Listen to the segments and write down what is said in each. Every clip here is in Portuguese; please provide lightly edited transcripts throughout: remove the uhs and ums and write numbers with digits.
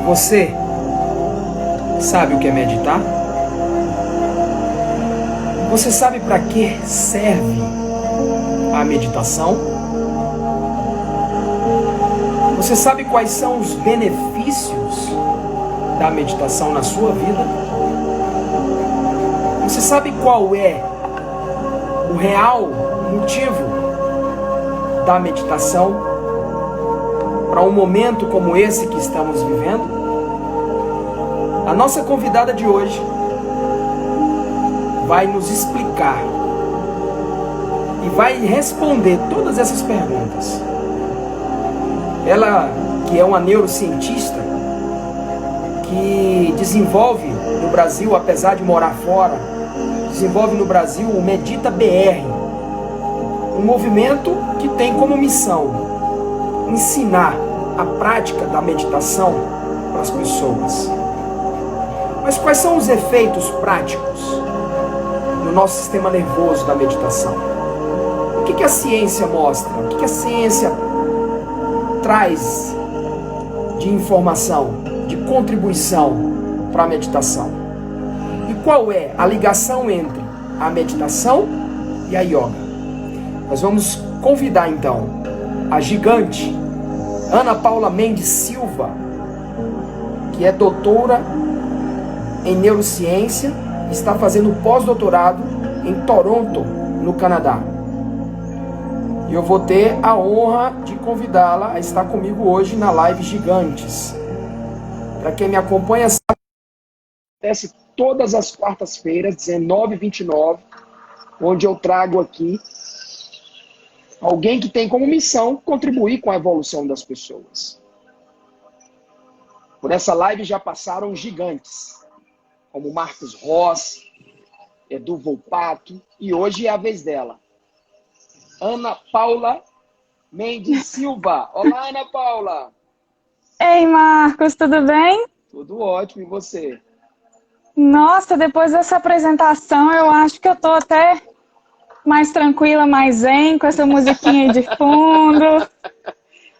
Você sabe o que é meditar? Você sabe para que serve a meditação? Você sabe quais são os benefícios da meditação na sua vida? Você sabe qual é o real motivo da meditação para um momento como esse que estamos vivendo? A nossa convidada de hoje vai nos explicar e vai responder todas essas perguntas. Ela, que é uma neurocientista, que desenvolve no Brasil, apesar de morar fora, desenvolve no Brasil o Medita BR, um movimento que tem como missão ensinar a prática da meditação para as pessoas. Mas quais são os efeitos práticos no nosso sistema nervoso da meditação? O que a ciência mostra? O que a ciência traz de informação, de contribuição para a meditação? E qual é a ligação entre a meditação e a yoga? Nós vamos convidar então a gigante Ana Paula Mendes Silva, que é doutora em neurociência, está fazendo pós-doutorado em Toronto, no Canadá. E eu vou ter a honra de convidá-la a estar comigo hoje na live Gigantes. Para quem me acompanha, sabe, acontece todas as quartas-feiras, 19h29, onde eu trago aqui alguém que tem como missão contribuir com a evolução das pessoas. Por essa live já passaram gigantes, como Marcos Rossi, Edu Volpato, e hoje é a vez dela. Ana Paula Mendes Silva. Olá, Ana Paula. Ei, Marcos, tudo bem? Tudo ótimo, e você? Nossa, depois dessa apresentação, eu acho que eu tô até mais tranquila, mais zen, com essa musiquinha aí de fundo.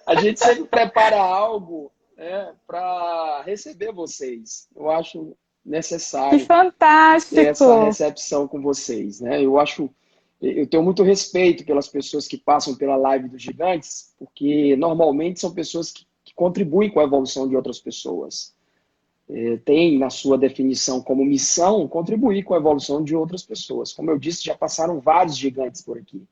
A gente sempre prepara algo, né, para receber vocês. Eu acho Que necessário ter fantástico! essa recepção com vocês, né? Eu tenho muito respeito pelas pessoas que passam pela live dos gigantes, porque normalmente são pessoas que contribuem com a evolução de outras pessoas. Tem na sua definição como missão contribuir com a evolução de outras pessoas. Como eu disse, já passaram vários gigantes por aqui.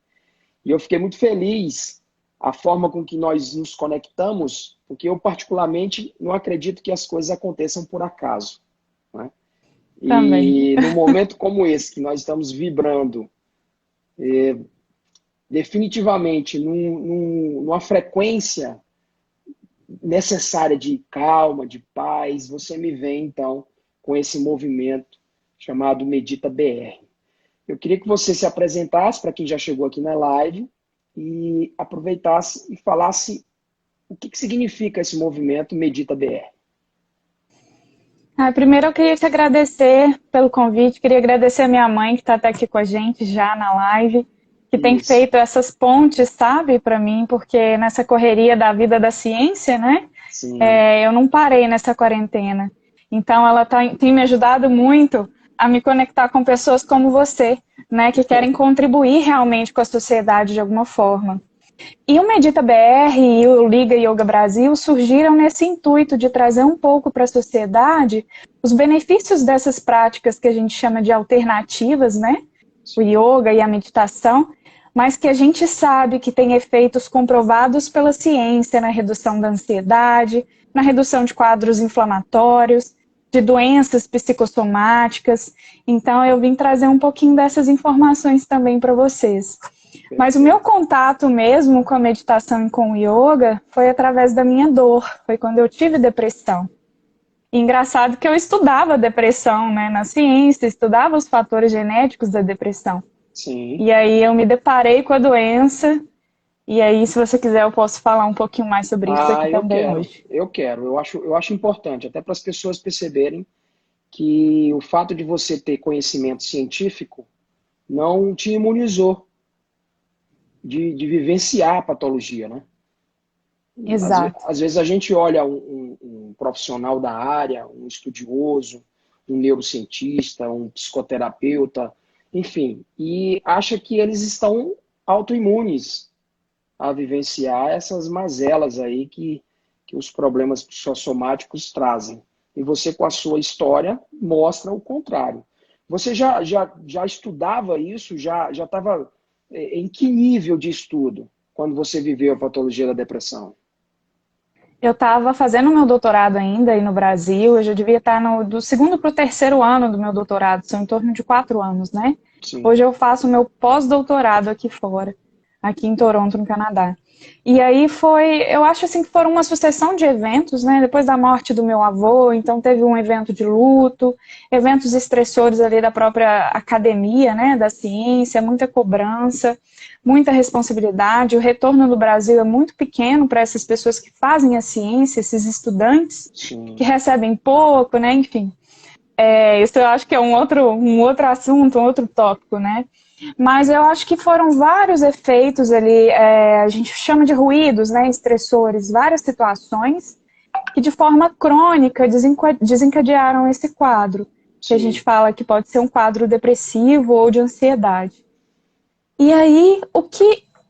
E eu fiquei muito feliz a forma com que nós nos conectamos, porque eu particularmente não acredito que as coisas aconteçam por acaso, né? Também. E num momento como esse, que nós estamos vibrando definitivamente numa frequência necessária de calma, de paz, você me vem então com esse movimento chamado Medita BR. Eu queria que você se apresentasse para quem já chegou aqui na live e aproveitasse e falasse o que significa esse movimento Medita BR. Primeiro eu queria te agradecer pelo convite, queria agradecer a minha mãe que está até aqui com a gente já na live, que tem feito essas pontes, sabe, para mim, porque nessa correria da vida da ciência, né, eu não parei nessa quarentena. Então ela tem me ajudado muito a me conectar com pessoas como você, né, que querem contribuir realmente com a sociedade de alguma forma. E o Medita BR e o Liga Yoga Brasil surgiram nesse intuito de trazer um pouco para a sociedade os benefícios dessas práticas que a gente chama de alternativas, né? O yoga e a meditação, mas que a gente sabe que tem efeitos comprovados pela ciência na redução da ansiedade, na redução de quadros inflamatórios, de doenças psicossomáticas. Então eu vim trazer um pouquinho dessas informações também para vocês. Mas o meu contato mesmo com a meditação e com o yoga foi através da minha dor, foi quando eu tive depressão. E engraçado que eu estudava a depressão, né, na ciência, estudava os fatores genéticos da depressão. Sim. E aí eu me deparei com a doença, e aí se você quiser eu posso falar um pouquinho mais sobre isso aqui também hoje. Eu quero, eu acho importante, até para as pessoas perceberem que o fato de você ter conhecimento científico não te imunizou de vivenciar a patologia, né? Exato. Às vezes a gente olha um profissional da área, um estudioso, um neurocientista, um psicoterapeuta, enfim, e acha que eles estão autoimunes a vivenciar essas mazelas aí que os problemas psicossomáticos trazem. E você, com a sua história, mostra o contrário. Você já estudava isso? Já estava em que nível de estudo quando você viveu a patologia da depressão? Eu estava fazendo meu doutorado ainda aí no Brasil, eu já devia estar do segundo para o terceiro ano do meu doutorado, são em torno de 4 anos, né? Sim. Hoje eu faço meu pós-doutorado aqui fora, aqui em Toronto, no Canadá. E aí eu acho assim que foram uma sucessão de eventos, né? Depois da morte do meu avô, então teve um evento de luto, eventos estressores ali da própria academia, né? Da ciência, muita cobrança, muita responsabilidade. O retorno do Brasil é muito pequeno para essas pessoas que fazem a ciência, esses estudantes. Sim. Que recebem pouco, né? Enfim. Isso eu acho que é um outro assunto, um outro tópico, né? Mas eu acho que foram vários efeitos ali, a gente chama de ruídos, né, estressores, várias situações que de forma crônica desencadearam esse quadro, que a gente fala que pode ser um quadro depressivo ou de ansiedade. E aí,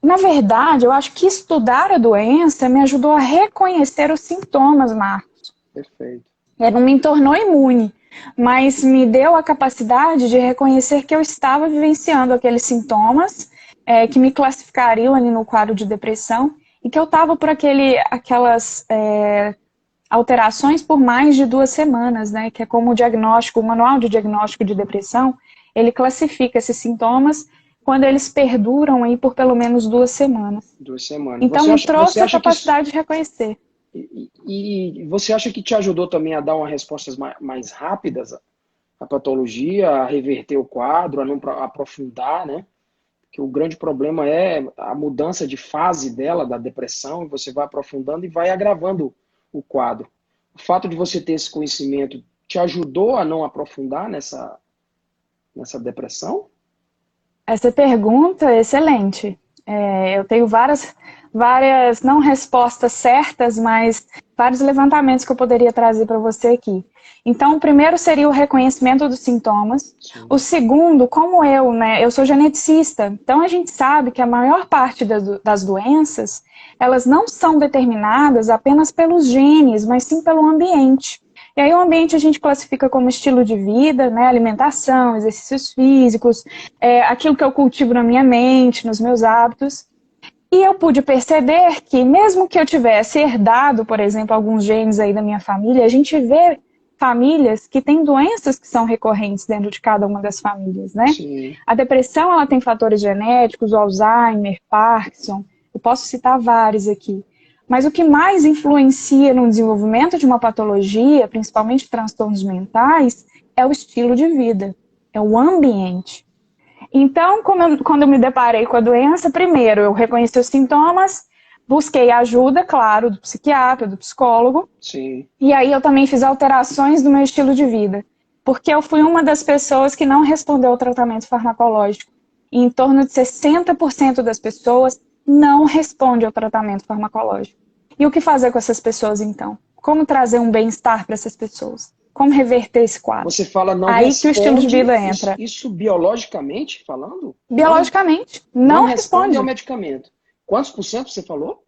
na verdade, eu acho que estudar a doença me ajudou a reconhecer os sintomas, Marcos. Perfeito. Não me tornou imune, mas me deu a capacidade de reconhecer que eu estava vivenciando aqueles sintomas que me classificariam ali no quadro de depressão e que eu estava por aquelas alterações por mais de 2 semanas, né? Que é como o manual de diagnóstico de depressão, ele classifica esses sintomas quando eles perduram aí por pelo menos 2 semanas. 2 semanas. Então me trouxe a capacidade de reconhecer. E você acha que te ajudou também a dar umas respostas mais rápidas à patologia, a reverter o quadro, a não aprofundar, né? Que o grande problema é a mudança de fase dela, da depressão, e você vai aprofundando e vai agravando o quadro. O fato de você ter esse conhecimento te ajudou a não aprofundar nessa depressão? Essa pergunta é excelente. Eu tenho várias, não respostas certas, mas vários levantamentos que eu poderia trazer para você aqui. Então, o primeiro seria o reconhecimento dos sintomas. Sim. O segundo, como eu sou geneticista, então a gente sabe que a maior parte das doenças, elas não são determinadas apenas pelos genes, mas sim pelo ambiente. E aí o ambiente a gente classifica como estilo de vida, né, alimentação, exercícios físicos, aquilo que eu cultivo na minha mente, nos meus hábitos. E eu pude perceber que mesmo que eu tivesse herdado, por exemplo, alguns genes aí da minha família, a gente vê famílias que têm doenças que são recorrentes dentro de cada uma das famílias, né? Sim. A depressão, ela tem fatores genéticos, o Alzheimer, Parkinson, eu posso citar vários aqui. Mas o que mais influencia no desenvolvimento de uma patologia, principalmente transtornos mentais, é o estilo de vida, é o ambiente. Então, quando eu me deparei com a doença, primeiro eu reconheci os sintomas, busquei ajuda, claro, do psiquiatra, do psicólogo. Sim. E aí eu também fiz alterações no meu estilo de vida, porque eu fui uma das pessoas que não respondeu ao tratamento farmacológico. E em torno de 60% das pessoas não responde ao tratamento farmacológico. E o que fazer com essas pessoas, então? Como trazer um bem-estar para essas pessoas? Como reverter esse quadro? Você fala não aí responde, que o estilo de vida entra. Isso biologicamente falando? Biologicamente, não responde ao medicamento. Quantos por cento você falou?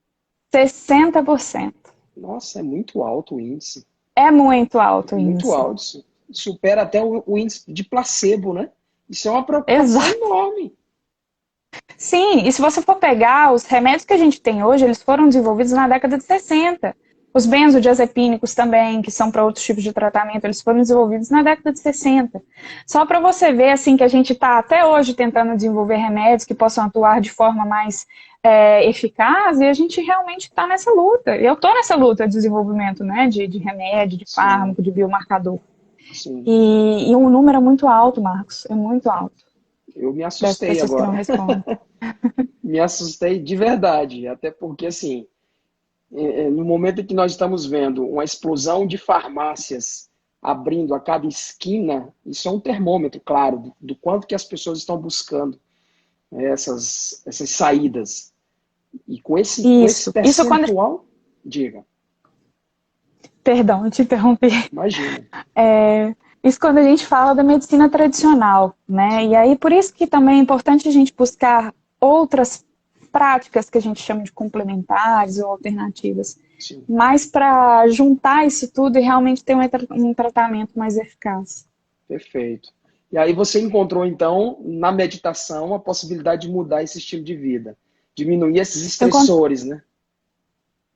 60%. Nossa, é muito alto o índice. É muito alto o índice. Muito alto. Supera até o índice de placebo, né? Isso é uma preocupação enorme. Sim, e se você for pegar os remédios que a gente tem hoje, eles foram desenvolvidos na década de 60. Os benzodiazepínicos também, que são para outros tipos de tratamento, eles foram desenvolvidos na década de 60. Só para você ver assim que a gente está até hoje tentando desenvolver remédios que possam atuar de forma mais eficaz, e a gente realmente está nessa luta. Eu estou nessa luta de desenvolvimento, né, de remédio, de fármaco, de biomarcador. Sim. E um número é muito alto, Marcos, é muito alto. Eu me assustei agora. Que não respondem. Me assustei de verdade, até porque assim, no momento em que nós estamos vendo uma explosão de farmácias abrindo a cada esquina, isso é um termômetro, claro, do quanto que as pessoas estão buscando essas saídas. E com esse percentual, diga. Perdão, eu te interrompi. Imagina. Isso quando a gente fala da medicina tradicional, né? E aí por isso que também é importante a gente buscar outras práticas que a gente chama de complementares ou alternativas, Sim. mas para juntar isso tudo e realmente ter um tratamento mais eficaz. Perfeito. E aí você encontrou, então, na meditação, a possibilidade de mudar esse estilo de vida, diminuir esses estressores, né?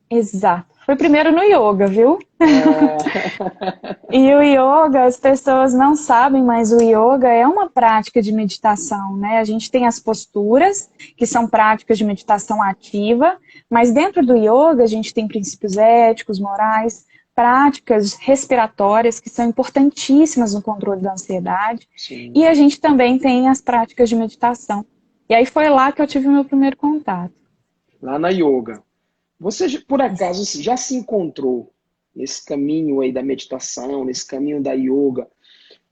Exato. Foi primeiro no yoga, viu? Ah, E o yoga, as pessoas não sabem, mas o yoga é uma prática de meditação, né? A gente tem as posturas, que são práticas de meditação ativa, mas dentro do yoga a gente tem princípios éticos, morais, práticas respiratórias, que são importantíssimas no controle da ansiedade, sim. e a gente também tem as práticas de meditação. E aí foi lá que eu tive o meu primeiro contato. Lá na yoga. Você, por acaso, já se encontrou nesse caminho aí da meditação, nesse caminho da yoga?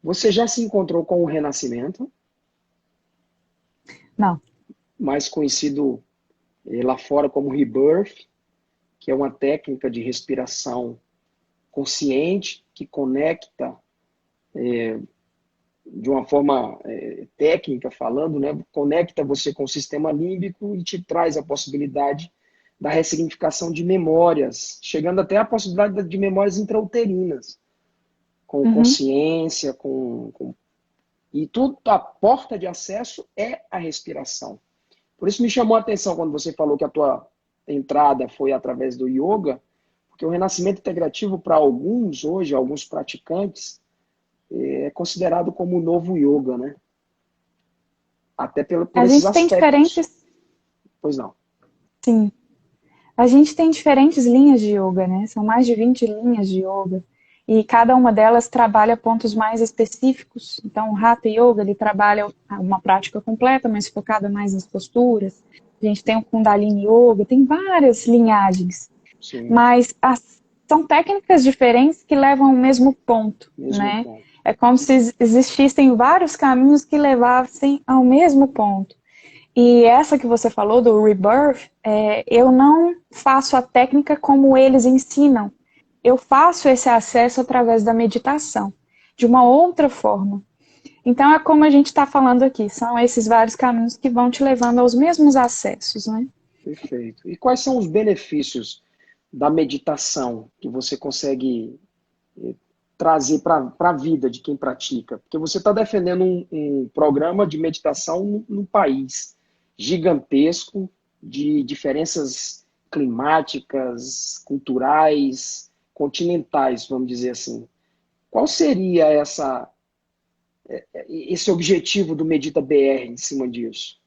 Você já se encontrou com o renascimento, Não. mais conhecido lá fora como Rebirth, que é uma técnica de respiração consciente que conecta de uma forma técnica falando, né, conecta você com o sistema límbico e te traz a possibilidade da ressignificação de memórias, chegando até a possibilidade de memórias intrauterinas, com consciência, e tudo, a porta de acesso é a respiração. Por isso me chamou a atenção quando você falou que a tua entrada foi através do yoga, porque o renascimento integrativo para alguns hoje, alguns praticantes, é considerado como o novo yoga, né? Até por A esses gente tem aspectos. diferentes... Pois não. Sim. A gente tem diferentes linhas de yoga, né? São mais de 20 linhas de yoga. E cada uma delas trabalha pontos mais específicos. Então, o Hatha Yoga, ele trabalha uma prática completa, mas focada mais nas posturas. A gente tem o Kundalini Yoga, tem várias linhagens. Sim. Mas são técnicas diferentes que levam ao mesmo ponto, Mesmo né? ponto. É como se existissem vários caminhos que levassem ao mesmo ponto. E essa que você falou do Rebirth, eu não faço a técnica como eles ensinam. Eu faço esse acesso através da meditação, de uma outra forma. Então é como a gente está falando aqui, são esses vários caminhos que vão te levando aos mesmos acessos, né? Perfeito. E quais são os benefícios da meditação que você consegue trazer para a vida de quem pratica? Porque você está defendendo um programa de meditação no país gigantesco, de diferenças climáticas, culturais, continentais, vamos dizer assim. Qual seria esse objetivo do Medita BR em cima disso?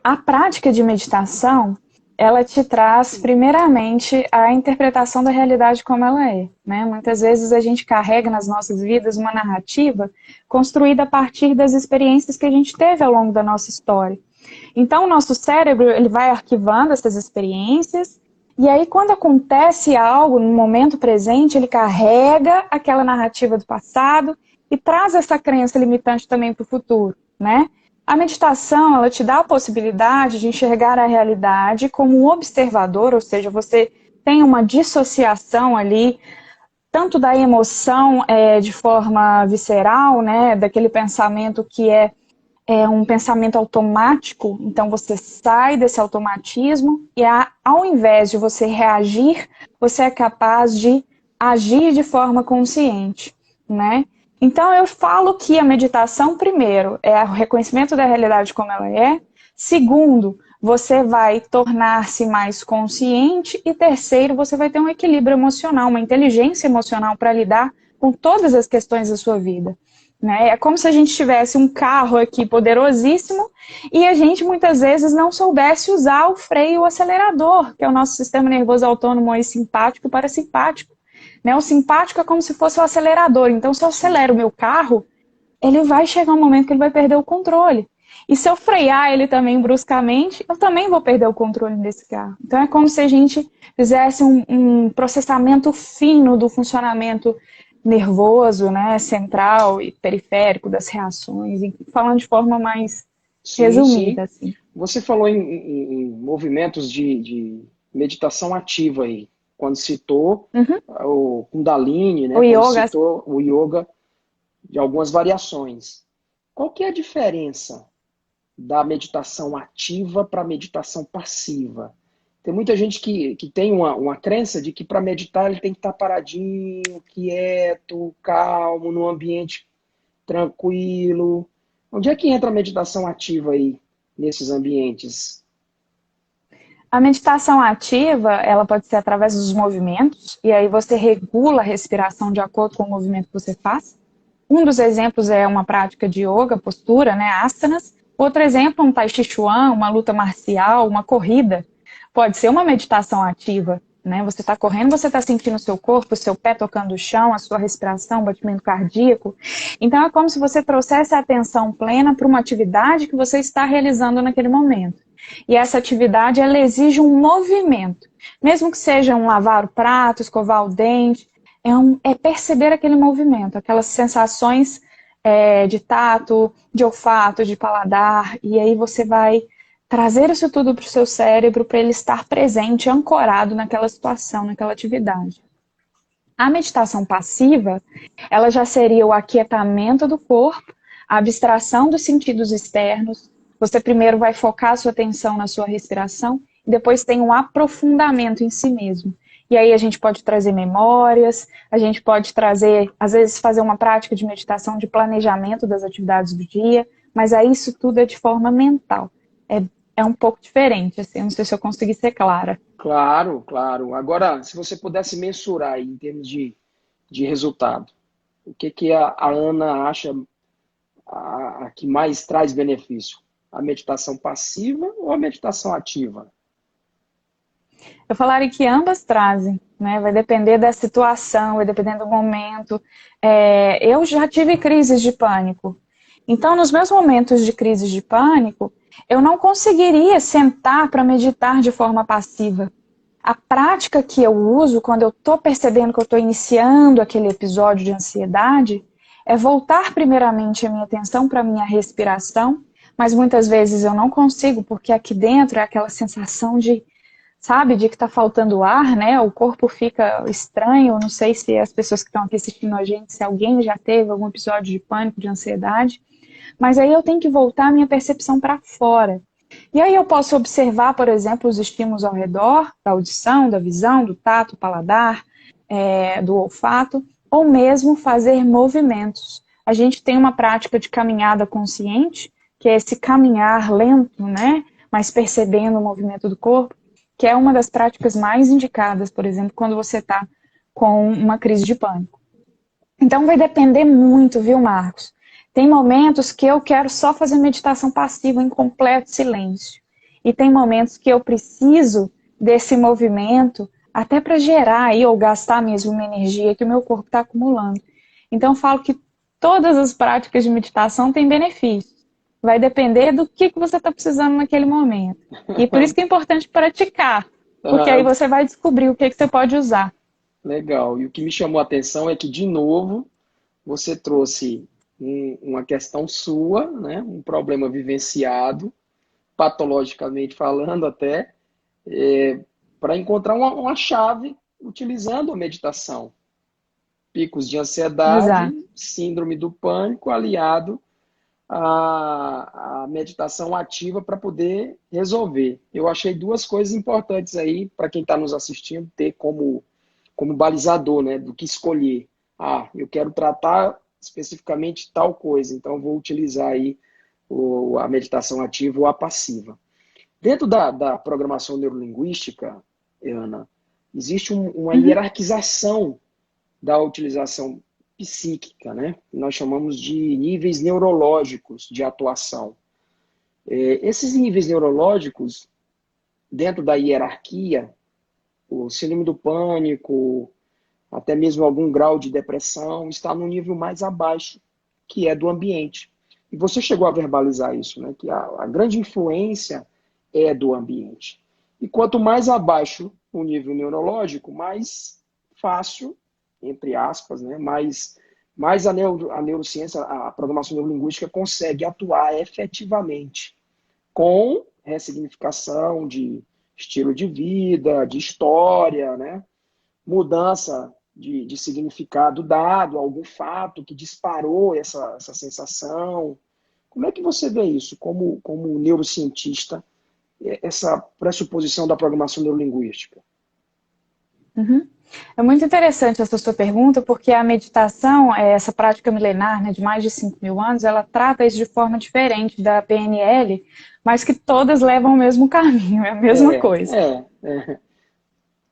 A prática de meditação, ela te traz, primeiramente, a interpretação da realidade como ela é, né? Muitas vezes a gente carrega nas nossas vidas uma narrativa construída a partir das experiências que a gente teve ao longo da nossa história. Então, o nosso cérebro, ele vai arquivando essas experiências, e aí quando acontece algo no momento presente, ele carrega aquela narrativa do passado e traz essa crença limitante também para o futuro, né? A meditação, ela te dá a possibilidade de enxergar a realidade como um observador, ou seja, você tem uma dissociação ali, tanto da emoção de forma visceral, né, daquele pensamento que é um pensamento automático, então você sai desse automatismo e ao invés de você reagir, você é capaz de agir de forma consciente, né? Então eu falo que a meditação, primeiro, é o reconhecimento da realidade como ela é, segundo, você vai tornar-se mais consciente e terceiro, você vai ter um equilíbrio emocional, uma inteligência emocional para lidar com todas as questões da sua vida. Né? É como se a gente tivesse um carro aqui poderosíssimo e a gente muitas vezes não soubesse usar o freio e o acelerador, que é o nosso sistema nervoso autônomo e simpático e parasimpático. Né? O simpático é como se fosse o acelerador. Então, se eu acelero o meu carro, ele vai chegar um momento que ele vai perder o controle. E se eu frear ele também bruscamente, eu também vou perder o controle desse carro. Então, é como se a gente fizesse um processamento fino do funcionamento nervoso, né, central e periférico das reações, falando de forma mais resumida. Assim. Você falou em movimentos de meditação ativa aí. quando citou Uhum. o Kundalini, né? O Quando yoga. citou o yoga de algumas variações. Qual que é a diferença da meditação ativa para a meditação passiva? Tem muita gente que tem uma crença de que para meditar ele tem que estar paradinho, quieto, calmo, num ambiente tranquilo. Onde é que entra a meditação ativa aí, nesses ambientes? A meditação ativa, ela pode ser através dos movimentos, e aí você regula a respiração de acordo com o movimento que você faz. Um dos exemplos é uma prática de yoga, postura, né, asanas. Outro exemplo, um tai chi chuan, uma luta marcial, uma corrida. Pode ser uma meditação ativa, né? Você está correndo, você está sentindo o seu corpo, o seu pé tocando o chão, a sua respiração, o batimento cardíaco. Então é como se você trouxesse a atenção plena para uma atividade que você está realizando naquele momento. E essa atividade, ela exige um movimento. Mesmo que seja um lavar o prato, escovar o dente, é perceber aquele movimento, aquelas sensações de tato, de olfato, de paladar, e aí você vai trazer isso tudo para o seu cérebro para ele estar presente, ancorado naquela situação, naquela atividade. A meditação passiva, ela já seria o aquietamento do corpo, a abstração dos sentidos externos. Você primeiro vai focar a sua atenção na sua respiração, e depois tem um aprofundamento em si mesmo. E aí a gente pode trazer memórias, a gente pode trazer, às vezes, fazer uma prática de meditação de planejamento das atividades do dia, mas aí isso tudo é de forma mental. É um pouco diferente, assim, não sei se eu consegui ser clara. Claro, claro. Agora, se você pudesse mensurar aí, em termos de resultado, o que a Ana acha a que mais traz benefício? A meditação passiva ou a meditação ativa? Eu falaria que ambas trazem, né? Vai depender da situação, vai depender do momento. Eu já tive crises de pânico. Então, nos meus momentos de crises de pânico, eu não conseguiria sentar para meditar de forma passiva. A prática que eu uso quando eu estou percebendo que eu estou iniciando aquele episódio de ansiedade é voltar primeiramente a minha atenção para a minha respiração, mas muitas vezes eu não consigo, porque aqui dentro é aquela sensação de, sabe, de que está faltando ar, né? O corpo fica estranho. Não sei se as pessoas que estão aqui assistindo a gente, se alguém já teve algum episódio de pânico, de ansiedade, mas aí eu tenho que voltar a minha percepção para fora. E aí eu posso observar, por exemplo, os estímulos ao redor, da audição, da visão, do tato, paladar, do olfato, ou mesmo fazer movimentos. A gente tem uma prática de caminhada consciente, que é esse caminhar lento, né? Mas percebendo o movimento do corpo, que é uma das práticas mais indicadas, por exemplo, quando você está com uma crise de pânico. Então vai depender muito, viu, Marcos? Tem momentos que eu quero só fazer meditação passiva em completo silêncio. E tem momentos que eu preciso desse movimento até para gerar aí, ou gastar mesmo uma energia que o meu corpo está acumulando. Então eu falo que todas as práticas de meditação têm benefícios. Vai depender do que você está precisando naquele momento. E por isso que é importante praticar, porque aí Ah, você vai descobrir o que você pode usar. legal. E o que me chamou a atenção é que, de novo, você trouxe uma questão sua, né? Um problema vivenciado, patologicamente falando até, para encontrar uma chave utilizando a meditação. Picos de ansiedade, Exato. síndrome do pânico, aliado à meditação ativa para poder resolver. Eu achei duas coisas importantes aí para quem está nos assistindo ter como balizador, né, do que escolher. Ah, eu quero tratar especificamente tal coisa, então vou utilizar aí a meditação ativa ou a passiva. Dentro da programação neurolinguística, Ana, existe uma Uhum. hierarquização da utilização psíquica, né? Nós chamamos de níveis neurológicos de atuação. Esses níveis neurológicos, dentro da hierarquia, o síndrome do pânico, até mesmo algum grau de depressão, está no nível mais abaixo, que é do ambiente. E você chegou a verbalizar isso, né? Que a grande influência é do ambiente. E quanto mais abaixo o nível neurológico, mais fácil, entre aspas, né? mais a neurociência, a programação neurolinguística consegue atuar efetivamente com ressignificação de estilo de vida, de história, né? mudança de significado dado, algum fato que disparou essa sensação. Como é que você vê isso, como neurocientista, essa pressuposição da programação neurolinguística? Uhum. É muito interessante essa sua pergunta, porque a meditação, essa prática milenar, né, de mais de 5.000 anos, ela trata isso de forma diferente da PNL, mas que todas levam ao mesmo caminho, é a mesma coisa. É.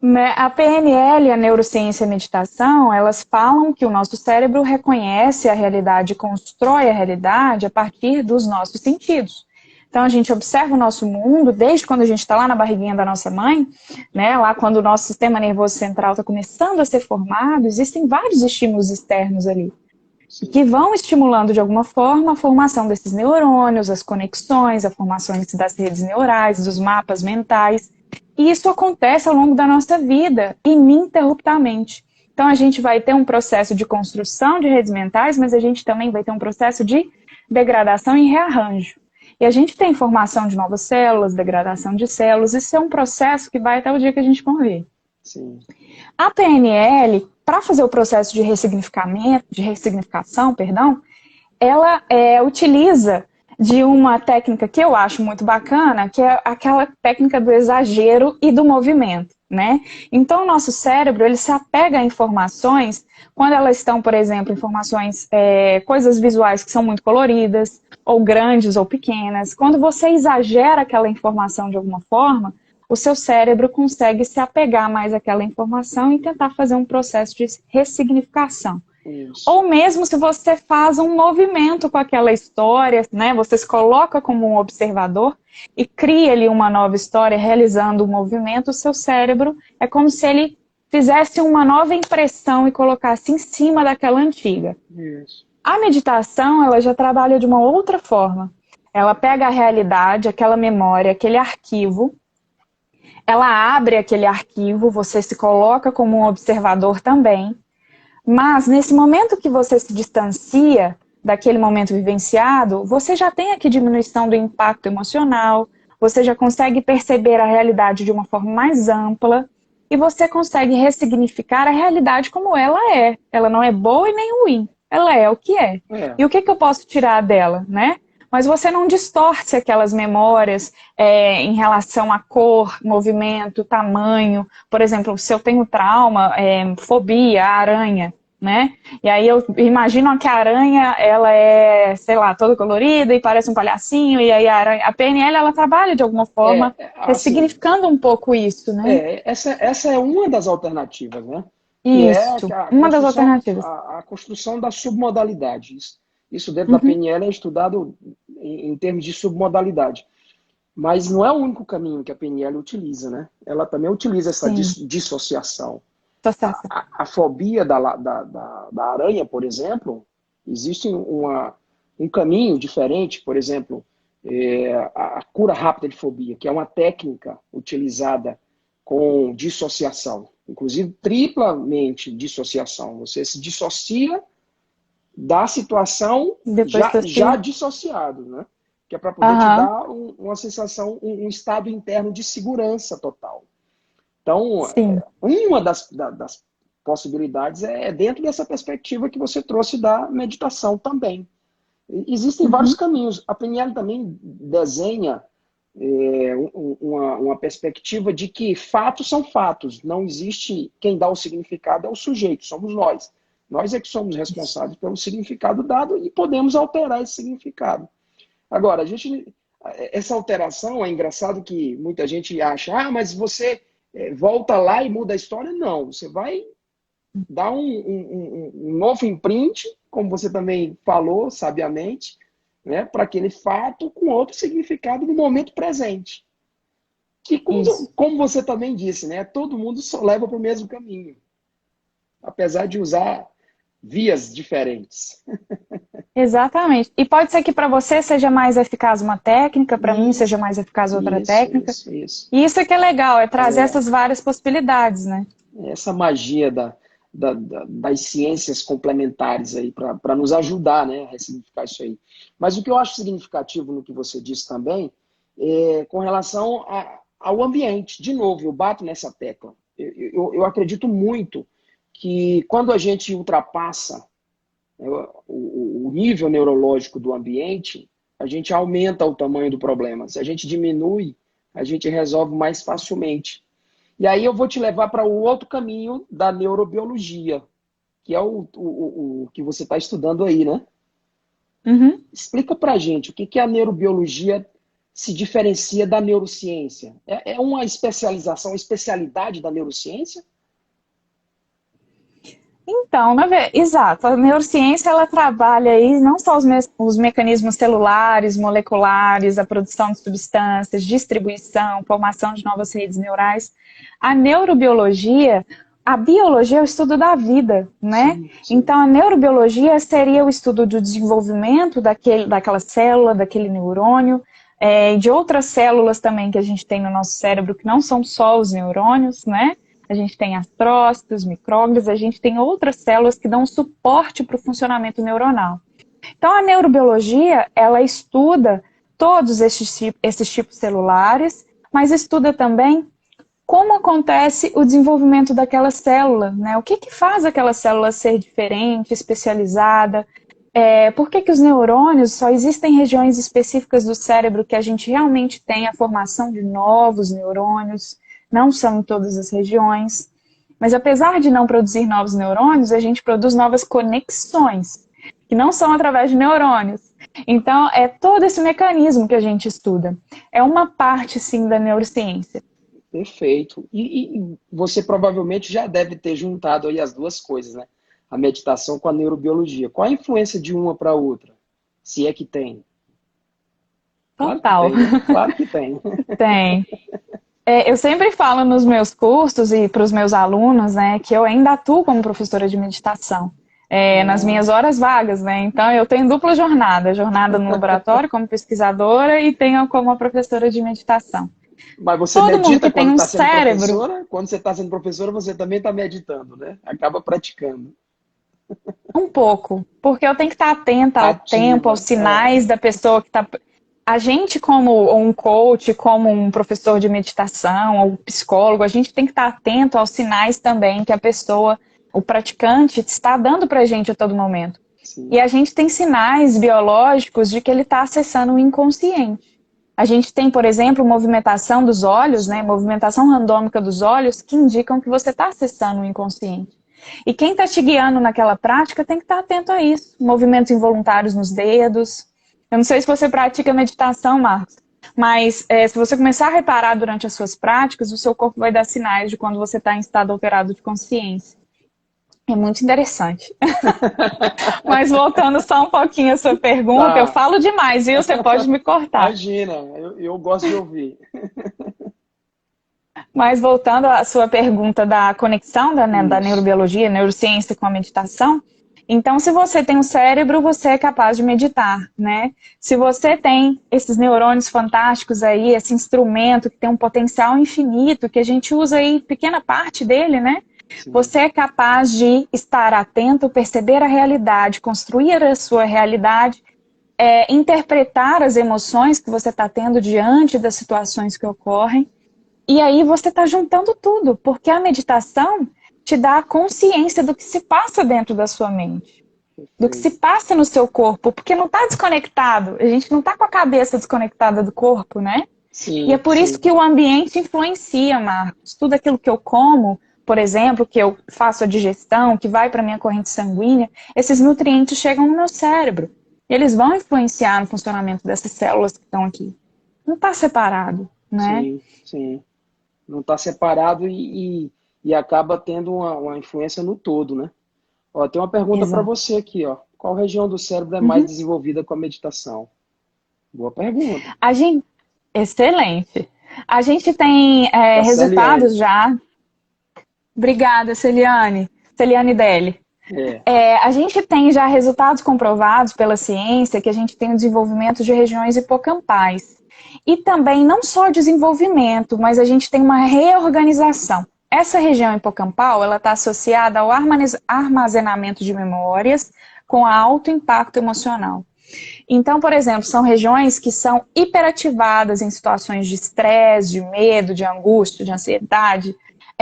Né? A PNL, a neurociência e a meditação, elas falam que o nosso cérebro reconhece a realidade e constrói a realidade a partir dos nossos sentidos. Então a gente observa o nosso mundo desde quando a gente está lá na barriguinha da nossa mãe, né? Lá quando o nosso sistema nervoso central está começando a ser formado, existem vários estímulos externos ali, que vão estimulando de alguma forma a formação desses neurônios, as conexões, a formação das redes neurais, dos mapas mentais. E isso acontece ao longo da nossa vida, ininterruptamente. Então a gente vai ter um processo de construção de redes mentais, mas a gente também vai ter um processo de degradação e rearranjo. E a gente tem formação de novas células, degradação de células, isso é um processo que vai até o dia que a gente morrer. Sim. A PNL, para fazer o processo de ressignificação, ela utiliza de uma técnica que eu acho muito bacana, que é aquela técnica do exagero e do movimento, né? Então, o nosso cérebro, ele se apega a informações, quando elas estão, por exemplo, informações, coisas visuais que são muito coloridas, ou grandes ou pequenas. Quando você exagera aquela informação de alguma forma, o seu cérebro consegue se apegar mais àquela informação e tentar fazer um processo de ressignificação. Isso. Ou mesmo se você faz um movimento com aquela história, né? Você se coloca como um observador e cria ali uma nova história realizando o movimento, o seu cérebro é como se ele fizesse uma nova impressão e colocasse em cima daquela antiga. Isso. A meditação, ela já trabalha de uma outra forma. Ela pega a realidade, aquela memória, aquele arquivo, ela abre aquele arquivo, você se coloca como um observador também. Mas nesse momento que você se distancia daquele momento vivenciado, você já tem aqui diminuição do impacto emocional, você já consegue perceber a realidade de uma forma mais ampla e você consegue ressignificar a realidade como ela é. Ela não é boa e nem ruim, ela é o que é. E o que eu posso tirar dela, né? Mas você não distorce aquelas memórias em relação à cor, movimento, tamanho. Por exemplo, se eu tenho trauma, fobia, aranha, né? E aí eu imagino que a aranha, ela é, sei lá, toda colorida e parece um palhacinho, e aí a PNL, ela trabalha de alguma forma ressignificando um pouco isso, né? Essa é uma das alternativas, né? Isso, Que é uma das alternativas. a construção da submodalidade. Isso dentro da PNL é estudado em termos de submodalidade. Mas não é o único caminho que a PNL utiliza, né? Ela também utiliza essa dissociação. A fobia da aranha, por exemplo, existe um caminho diferente, por exemplo, a cura rápida de fobia, que é uma técnica utilizada com dissociação, inclusive triplamente dissociação. Você se dissocia da situação já dissociado, né? Que é para poder te dar uma sensação, um estado interno de segurança total. Então, uma das possibilidades é dentro dessa perspectiva que você trouxe da meditação também. Existem vários caminhos. A PNL também desenha uma perspectiva de que fatos são fatos. Não existe quem dá o significado, é o sujeito, somos nós. Nós é que somos responsáveis pelo significado dado e podemos alterar esse significado. Agora, essa alteração, é engraçado que muita gente acha, mas você volta lá e muda a história. Não, você vai dar um novo imprint, como você também falou, sabiamente, né, para aquele fato com outro significado no momento presente. Que, como você também disse, né, todo mundo só leva para o mesmo caminho, apesar de usar vias diferentes. Exatamente. E pode ser que para você seja mais eficaz uma técnica, para mim seja mais eficaz outra técnica. Isso. E isso é que é legal, é trazer essas várias possibilidades, né? Essa magia das ciências complementares aí para nos ajudar, né, a ressignificar isso aí. Mas o que eu acho significativo no que você disse também é com relação ao ambiente. De novo, eu bato nessa tecla. eu acredito muito que quando a gente ultrapassa, né, o nível neurológico do ambiente, a gente aumenta o tamanho do problema. Se a gente diminui, a gente resolve mais facilmente. E aí eu vou te levar para o outro caminho da neurobiologia, que é o que você está estudando aí, né? Uhum. Explica para a gente o que a neurobiologia se diferencia da neurociência. É uma especialização, uma especialidade da neurociência? Então, exato, a neurociência ela trabalha aí não só os mecanismos celulares, moleculares, a produção de substâncias, distribuição, formação de novas redes neurais. A neurobiologia, a biologia é o estudo da vida, né? Sim, sim. Então, a neurobiologia seria o estudo do desenvolvimento daquela célula, daquele neurônio, de outras células também que a gente tem no nosso cérebro, que não são só os neurônios, né? A gente tem astrócitos, micróglias, a gente tem outras células que dão suporte para o funcionamento neuronal. Então, a neurobiologia, ela estuda todos esses tipos celulares, mas estuda também como acontece o desenvolvimento daquela célula, né? O que faz aquela célula ser diferente, especializada? Por que os neurônios, só existem regiões específicas do cérebro que a gente realmente tem a formação de novos neurônios? Não são em todas as regiões. Mas apesar de não produzir novos neurônios, a gente produz novas conexões, que não são através de neurônios. Então, é todo esse mecanismo que a gente estuda. É uma parte, sim, da neurociência. Perfeito. E você provavelmente já deve ter juntado aí as duas coisas, né? A meditação com a neurobiologia. Qual a influência de uma para a outra? Se é que tem. Total. Claro que tem, né? Claro que tem. Tem. Eu sempre falo nos meus cursos e para os meus alunos, né, que eu ainda atuo como professora de meditação, nas minhas horas vagas, né? Então eu tenho dupla jornada no laboratório como pesquisadora e tenho como professora de meditação. Mas você Todo mundo medita que tem quando um está sendo cérebro, professora? Quando você está sendo professora, você também está meditando, né? Acaba praticando. um pouco, porque eu tenho que estar atenta ao tempo, aos Ativa. sinais da pessoa que está. A gente, como um coach, como um professor de meditação, ou psicólogo, a gente tem que estar atento aos sinais também que a pessoa, o praticante, está dando para a gente a todo momento. Sim. E a gente tem sinais biológicos de que ele está acessando o inconsciente. A gente tem, por exemplo, movimentação dos olhos, né, movimentação randômica dos olhos, que indicam que você está acessando o inconsciente. E quem está te guiando naquela prática tem que estar atento a isso. Movimentos involuntários nos dedos. Eu não sei se você pratica meditação, Marcos, mas se você começar a reparar durante as suas práticas, o seu corpo vai dar sinais de quando você está em estado alterado de consciência. É muito interessante. Mas voltando só um pouquinho à sua pergunta, Tá. eu falo demais, viu? Você pode me cortar. Imagina, eu gosto de ouvir. Mas voltando à sua pergunta da conexão da neurobiologia, neurociência com a meditação, então se você tem um cérebro, você é capaz de meditar, né? Se você tem esses neurônios fantásticos aí, esse instrumento que tem um potencial infinito, que a gente usa aí pequena parte dele, né? Sim. Você é capaz de estar atento, perceber a realidade, construir a sua realidade, interpretar as emoções que você está tendo diante das situações que ocorrem. E aí você está juntando tudo, porque a meditação te dá a consciência do que se passa dentro da sua mente, do que se passa no seu corpo, porque não está desconectado, a gente não está com a cabeça desconectada do corpo, né? Sim, e é por isso que o ambiente influencia, Marcos. Tudo aquilo que eu como, por exemplo, que eu faço a digestão, que vai para a minha corrente sanguínea, esses nutrientes chegam no meu cérebro. Eles vão influenciar no funcionamento dessas células que estão aqui. Não está separado, né? Sim, sim. Não está separado e acaba tendo uma influência no todo, né? Ó, tem uma pergunta para você aqui, ó. Qual região do cérebro é mais desenvolvida com a meditação? Boa pergunta. Excelente. A gente tem resultados já. Obrigada, Celiane. Celiane Deli. A gente tem já resultados comprovados pela ciência que a gente tem o desenvolvimento de regiões hipocampais. E também não só desenvolvimento, mas a gente tem uma reorganização. Essa região hipocampal, ela está associada ao armazenamento de memórias com alto impacto emocional. Então, por exemplo, são regiões que são hiperativadas em situações de estresse, de medo, de angústia, de ansiedade.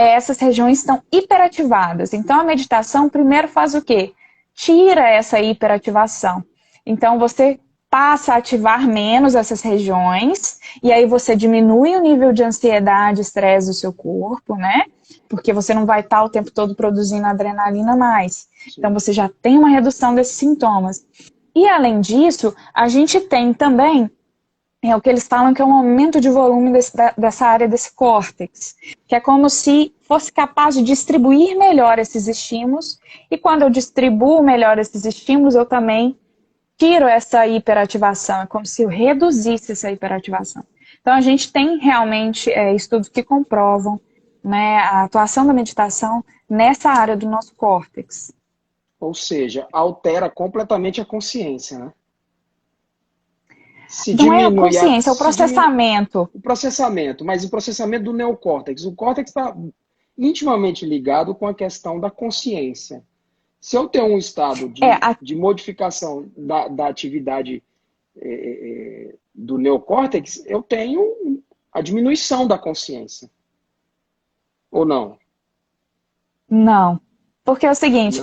essas regiões estão hiperativadas. Então, a meditação primeiro faz o quê? Tira essa hiperativação. Então, você passa a ativar menos essas regiões, e aí você diminui o nível de ansiedade, estresse do seu corpo, né? Porque você não vai estar o tempo todo produzindo adrenalina mais. Então, você já tem uma redução desses sintomas. E, além disso, a gente tem também o que eles falam que é um aumento de volume dessa área desse córtex, que é como se fosse capaz de distribuir melhor esses estímulos, e quando eu distribuo melhor esses estímulos, eu também tiro essa hiperativação, é como se eu reduzisse essa hiperativação. Então, a gente tem realmente estudos que comprovam, né, a atuação da meditação nessa área do nosso córtex. Ou seja, altera completamente a consciência, né? Se Não é a diminui consciência, é o processamento. o processamento, mas o processamento do neocórtex. O córtex está intimamente ligado com a questão da consciência. Se eu tenho um estado de modificação da atividade do neocórtex, eu tenho a diminuição da consciência. Ou não? Não. Porque é o seguinte,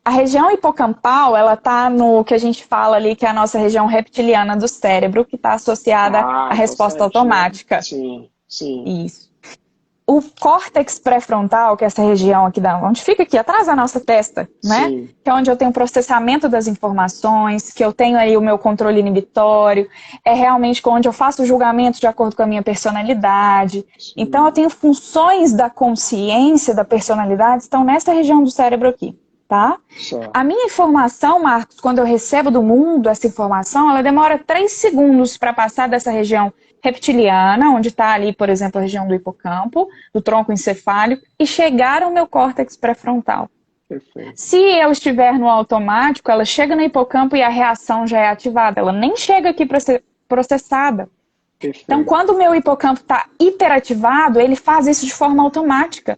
a região hipocampal, ela está no que a gente fala ali, que é a nossa região reptiliana do cérebro, que está associada à resposta automática. Sim, sim. Isso. O córtex pré-frontal, que é essa região aqui, onde fica aqui, atrás da nossa testa, né? Sim. Que é onde eu tenho o processamento das informações, que eu tenho aí o meu controle inibitório, é realmente onde eu faço o julgamento de acordo com a minha personalidade. Sim. Então, eu tenho funções da consciência, da personalidade, estão nessa região do cérebro aqui, tá? Certo. A minha informação, Marcos, quando eu recebo do mundo essa informação, ela demora 3 segundos para passar dessa região reptiliana, onde está ali, por exemplo, a região do hipocampo, do tronco encefálico, e chegar ao meu córtex pré-frontal. Perfeito. Se eu estiver no automático, ela chega no hipocampo e a reação já é ativada. Ela nem chega aqui para ser processada. Perfeito. Então, quando o meu hipocampo está hiperativado, ele faz isso de forma automática.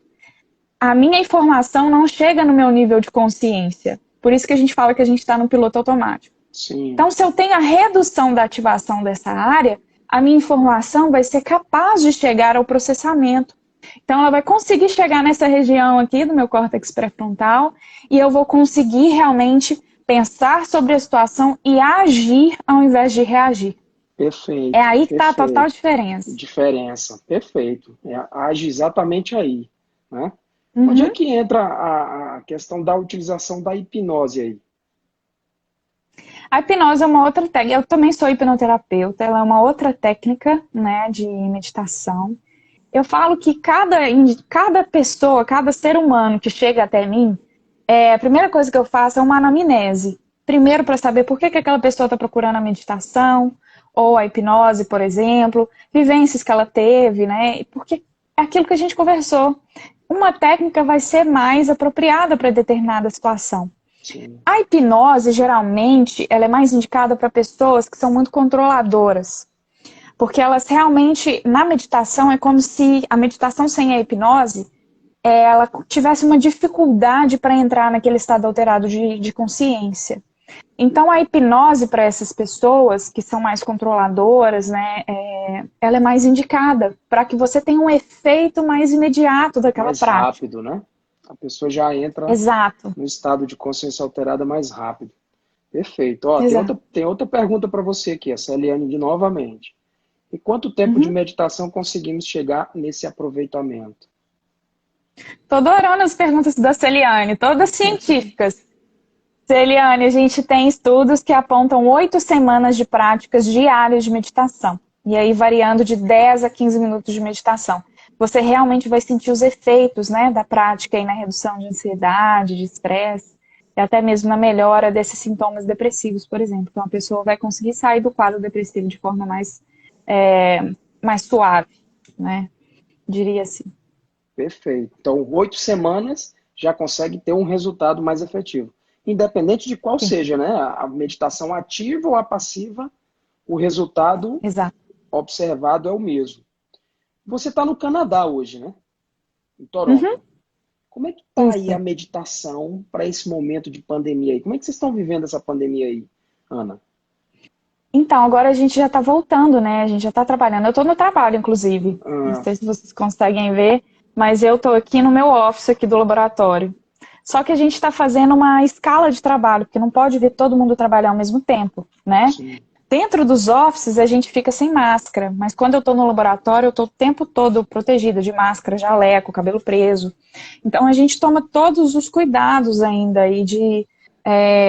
A minha informação não chega no meu nível de consciência. Por isso que a gente fala que a gente está no piloto automático. Sim. Então, se eu tenho a redução da ativação dessa área, a minha informação vai ser capaz de chegar ao processamento. Então, ela vai conseguir chegar nessa região aqui do meu córtex pré-frontal e eu vou conseguir realmente pensar sobre a situação e agir ao invés de reagir. Perfeito. É aí que está a total diferença. Diferença, perfeito. Age exatamente aí, né? Onde é que entra a questão da utilização da hipnose aí? A hipnose é uma outra técnica. Eu também sou hipnoterapeuta, ela é uma outra técnica, né, de meditação. Eu falo que cada pessoa, cada ser humano que chega até mim, a primeira coisa que eu faço é uma anamnese. Primeiro, para saber por que aquela pessoa está procurando a meditação, ou a hipnose, por exemplo, vivências que ela teve, né? Porque é aquilo que a gente conversou. Uma técnica vai ser mais apropriada para determinada situação. Sim. A hipnose, geralmente, ela é mais indicada para pessoas que são muito controladoras. Porque elas realmente, na meditação, é como se a meditação sem a hipnose, ela tivesse uma dificuldade para entrar naquele estado alterado de consciência. Então, a hipnose para essas pessoas que são mais controladoras, né, ela é mais indicada para que você tenha um efeito mais imediato daquela prática. Mais rápido, né? A pessoa já entra no estado de consciência alterada mais rápido. Perfeito. Ó, tem outra pergunta para você aqui, a Celiane, novamente. Em quanto tempo de meditação conseguimos chegar nesse aproveitamento? Tô adorando as perguntas da Celiane, todas científicas. Celiane, a gente tem estudos que apontam 8 semanas de práticas diárias de meditação. E aí variando de 10 a 15 minutos de meditação. Você realmente vai sentir os efeitos, né, da prática aí na redução de ansiedade, de estresse, e até mesmo na melhora desses sintomas depressivos, por exemplo. Então a pessoa vai conseguir sair do quadro depressivo de forma mais suave, né? Diria assim. Perfeito. Então, 8 semanas já consegue ter um resultado mais efetivo. Independente de qual seja, né? A meditação ativa ou a passiva, o resultado observado é o mesmo. Você está no Canadá hoje, né? Em Toronto. Como é que está aí a meditação para esse momento de pandemia aí? Como é que vocês estão vivendo essa pandemia aí, Ana? Então, agora a gente já está voltando, né? A gente já está trabalhando. Eu estou no trabalho, inclusive. Não sei se vocês conseguem ver, mas eu estou aqui no meu office aqui do laboratório. Só que a gente está fazendo uma escala de trabalho, porque não pode vir todo mundo trabalhar ao mesmo tempo, né? Sim. Dentro dos offices a gente fica sem máscara, mas quando eu estou no laboratório eu estou o tempo todo protegida de máscara, jaleco, cabelo preso. Então a gente toma todos os cuidados ainda aí de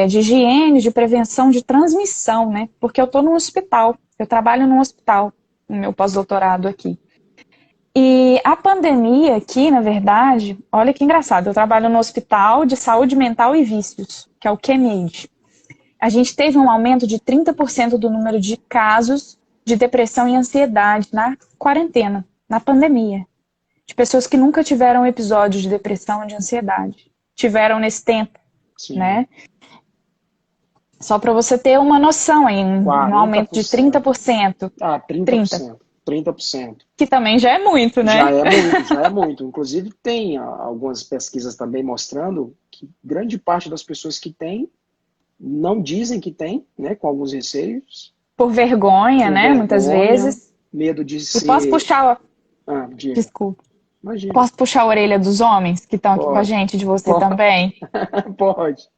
higiene, de prevenção de transmissão, né? Porque eu estou no hospital, eu trabalho num hospital, no meu pós-doutorado aqui. E a pandemia aqui, na verdade, olha que engraçado, eu trabalho no Hospital de Saúde Mental e Vícios, que é o QMAID. A gente teve um aumento de 30% do número de casos de depressão e ansiedade na quarentena, na pandemia. De pessoas que nunca tiveram episódios de depressão e de ansiedade. Tiveram nesse tempo, Sim. né? Só para você ter uma noção aí, um aumento de 30%. Ah, 30%. 30%. Que também já é muito, né? Já é muito. Inclusive, tem algumas pesquisas também mostrando que grande parte das pessoas que têm não dizem que tem, né? Com alguns receios. Por vergonha, né? Muitas vezes. Medo de ser... E posso puxar... diga. Desculpa. Imagina. Posso puxar a orelha dos homens que estão aqui com a gente, de você também? Pode.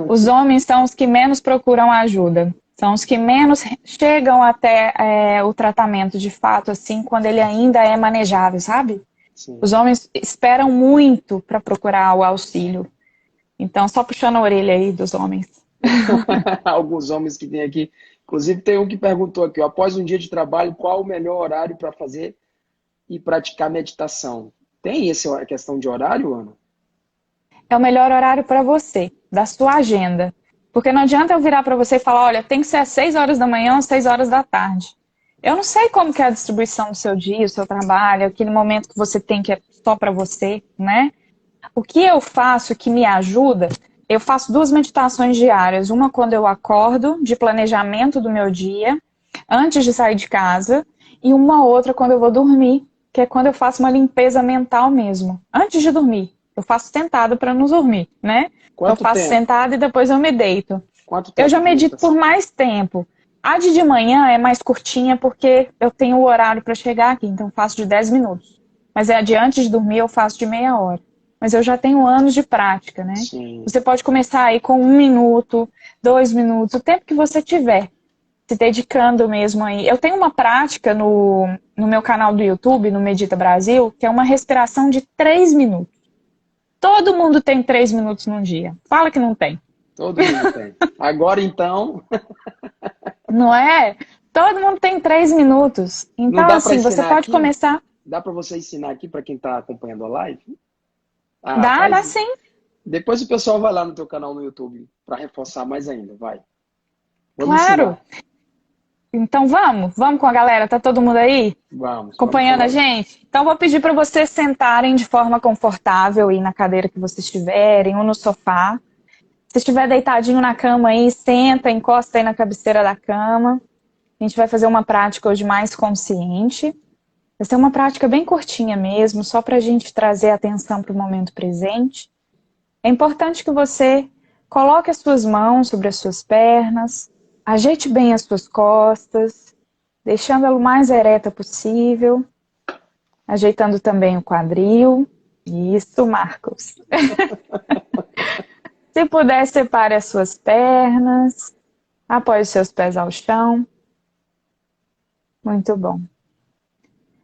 Os homens são os que menos procuram ajuda. São os que menos chegam até o tratamento de fato, assim, quando ele ainda é manejável, sabe? Sim. Os homens esperam muito para procurar o auxílio. Então, só puxando a orelha aí dos homens. Alguns homens que tem aqui. Inclusive, tem um que perguntou aqui, após um dia de trabalho, qual o melhor horário para fazer e praticar meditação? Tem essa questão de horário, Ana? É o melhor horário para você, da sua agenda. Porque não adianta eu virar para você e falar, olha, tem que ser às 6 horas da manhã ou 6 horas da tarde. Eu não sei como que é a distribuição do seu dia, o seu trabalho, aquele momento que você tem que é só para você, né? O que eu faço que me ajuda, eu faço 2 meditações diárias. Uma quando eu acordo, de planejamento do meu dia, antes de sair de casa. E uma outra quando eu vou dormir, que é quando eu faço uma limpeza mental mesmo. Antes de dormir. Eu faço sentada para não dormir, né? Eu faço sentada e depois eu me deito. Quanto tempo? Eu já medito por mais tempo. A de manhã é mais curtinha porque eu tenho o horário para chegar aqui, então faço de 10 minutos. Mas a de antes de dormir eu faço de meia hora. Mas eu já tenho anos de prática, né? Sim. Você pode começar aí com 1 minuto, 2 minutos, o tempo que você tiver, se dedicando mesmo aí. Eu tenho uma prática no meu canal do YouTube, no Medita Brasil, que é uma respiração de 3 minutos. Todo mundo tem 3 minutos num dia. Fala que não tem. Todo mundo tem. Agora, então... Não é? Todo mundo tem 3 minutos. Então, assim, você pode começar... Dá para você ensinar aqui para quem está acompanhando a live? Dá sim. Depois o pessoal vai lá no teu canal no YouTube para reforçar mais ainda, vai. Vamos claro. Ensinar. Então vamos com a galera, tá todo mundo aí? Vamos. Acompanhando a gente? Então vou pedir para vocês sentarem de forma confortável aí na cadeira que vocês estiverem ou no sofá. Se estiver deitadinho na cama aí, senta, encosta aí na cabeceira da cama. A gente vai fazer uma prática hoje mais consciente. Vai ser uma prática bem curtinha mesmo, só para a gente trazer atenção para o momento presente. É importante que você coloque as suas mãos sobre as suas pernas, ajeite bem as suas costas, deixando-a o mais ereta possível, ajeitando também o quadril. Isso, Marcos. Se puder, separe as suas pernas, apoie os seus pés ao chão. Muito bom.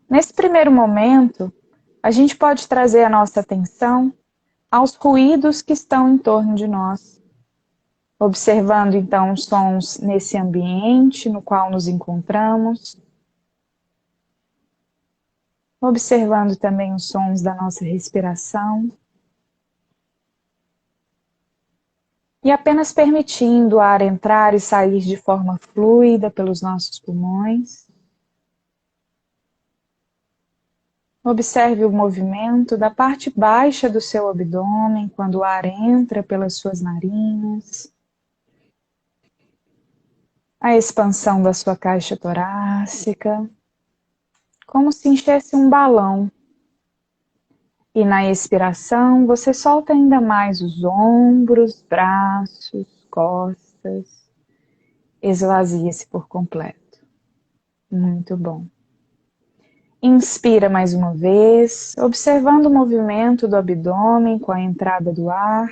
Nesse primeiro momento, a gente pode trazer a nossa atenção aos ruídos que estão em torno de nós. Observando, então, os sons nesse ambiente no qual nos encontramos. Observando também os sons da nossa respiração. E apenas permitindo o ar entrar e sair de forma fluida pelos nossos pulmões. Observe o movimento da parte baixa do seu abdômen quando o ar entra pelas suas narinas. A expansão da sua caixa torácica, como se enchesse um balão. E na expiração, você solta ainda mais os ombros, braços, costas. Esvazia-se por completo. Muito bom. Inspira mais uma vez, observando o movimento do abdômen com a entrada do ar,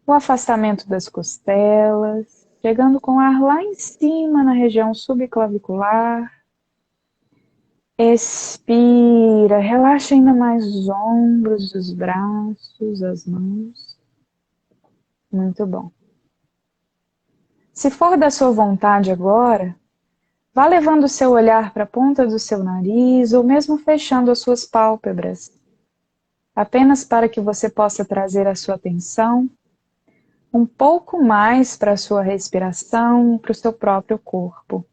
o afastamento das costelas, chegando com o ar lá em cima na região subclavicular. Expira, relaxa ainda mais os ombros, os braços, as mãos. Muito bom. Se for da sua vontade agora, vá levando o seu olhar para a ponta do seu nariz ou mesmo fechando as suas pálpebras, apenas para que você possa trazer a sua atenção um pouco mais para a sua respiração e para o seu próprio corpo.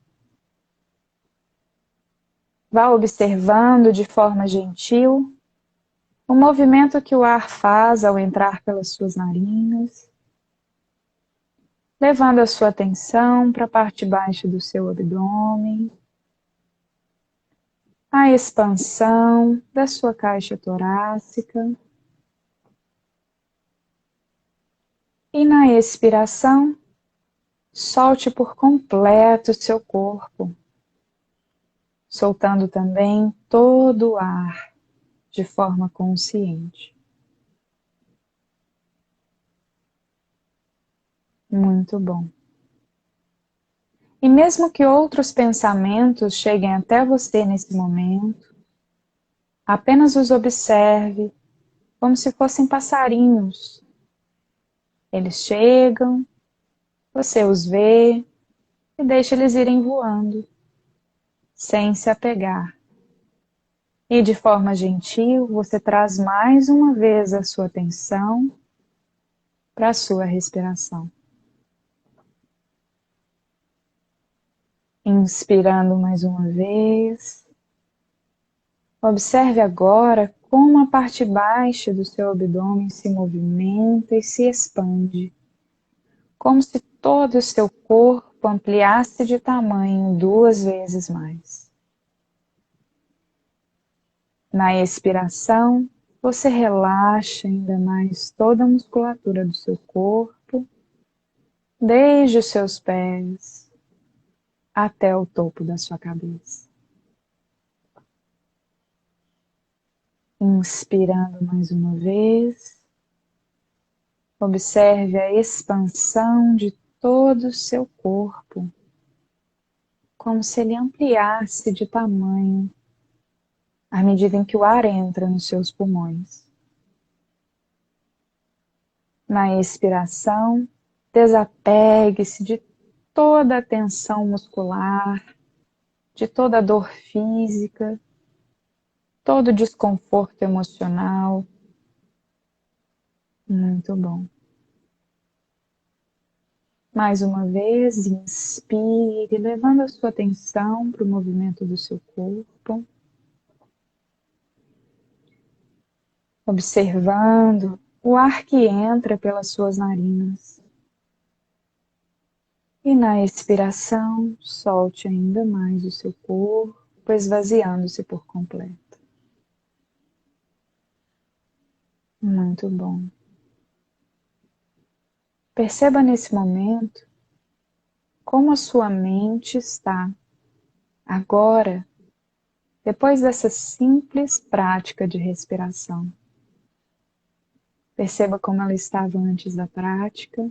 Vá observando de forma gentil o movimento que o ar faz ao entrar pelas suas narinas, levando a sua atenção para a parte baixa do seu abdômen, a expansão da sua caixa torácica. E na expiração, solte por completo o seu corpo, soltando também todo o ar de forma consciente. Muito bom. E mesmo que outros pensamentos cheguem até você nesse momento, apenas os observe como se fossem passarinhos. Eles chegam, você os vê e deixa eles irem voando, sem se apegar. E de forma gentil, você traz mais uma vez a sua atenção para a sua respiração. Inspirando mais uma vez. Observe agora como a parte baixa do seu abdômen se movimenta e se expande, como se todo o seu corpo ampliasse de tamanho 2 vezes mais. Na expiração, você relaxa ainda mais toda a musculatura do seu corpo, desde os seus pés até o topo da sua cabeça. Inspirando mais uma vez, observe a expansão de todo o seu corpo, como se ele ampliasse de tamanho à medida em que o ar entra nos seus pulmões. Na expiração, desapegue-se de toda a tensão muscular, de toda a dor física, todo o desconforto emocional. Muito bom. Mais uma vez, inspire, levando a sua atenção para o movimento do seu corpo. Observando o ar que entra pelas suas narinas. E na expiração, solte ainda mais o seu corpo, esvaziando-se por completo. Muito bom. Perceba nesse momento como a sua mente está agora, depois dessa simples prática de respiração. Perceba como ela estava antes da prática.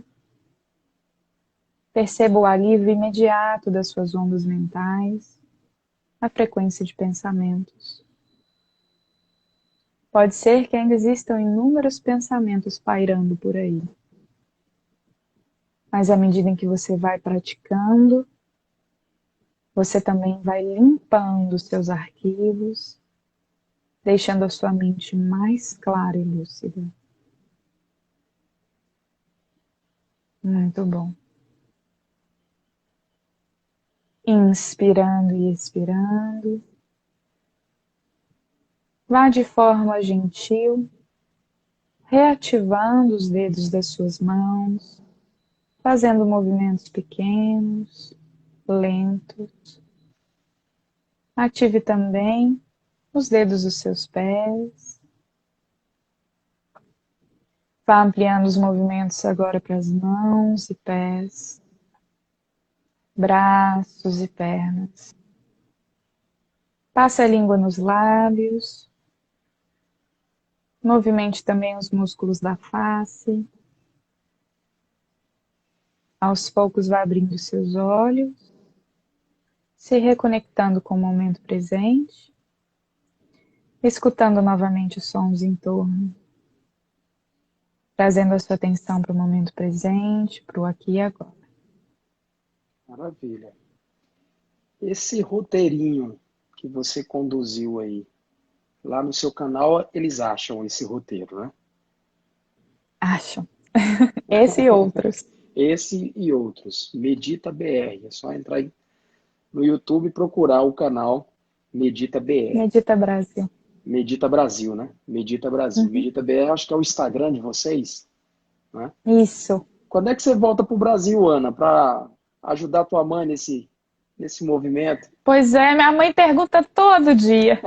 Perceba o alívio imediato das suas ondas mentais, a frequência de pensamentos. Pode ser que ainda existam inúmeros pensamentos pairando por aí. Mas à medida em que você vai praticando, você também vai limpando os seus arquivos, deixando a sua mente mais clara e lúcida. Muito bom. Inspirando e expirando. Vá de forma gentil, reativando os dedos das suas mãos, fazendo movimentos pequenos, lentos. Ative também os dedos dos seus pés. Vá ampliando os movimentos agora para as mãos e pés, braços e pernas. Passe a língua nos lábios. Movimente também os músculos da face. Aos poucos vá abrindo seus olhos, se reconectando com o momento presente, escutando novamente os sons em torno, trazendo a sua atenção para o momento presente, para o aqui e agora. Maravilha. Esse roteirinho que você conduziu aí, lá no seu canal, eles acham esse roteiro, né? Acham. Esse e outros. Esse e outros. Medita BR. É só entrar aí no YouTube e procurar o canal Medita BR. Medita Brasil. Medita Brasil, né? Medita Brasil. Uhum. Medita BR, acho que é o Instagram de vocês, né? Isso. Quando é que você volta para o Brasil, Ana, para ajudar a tua mãe nesse movimento? Pois é, minha mãe pergunta todo dia.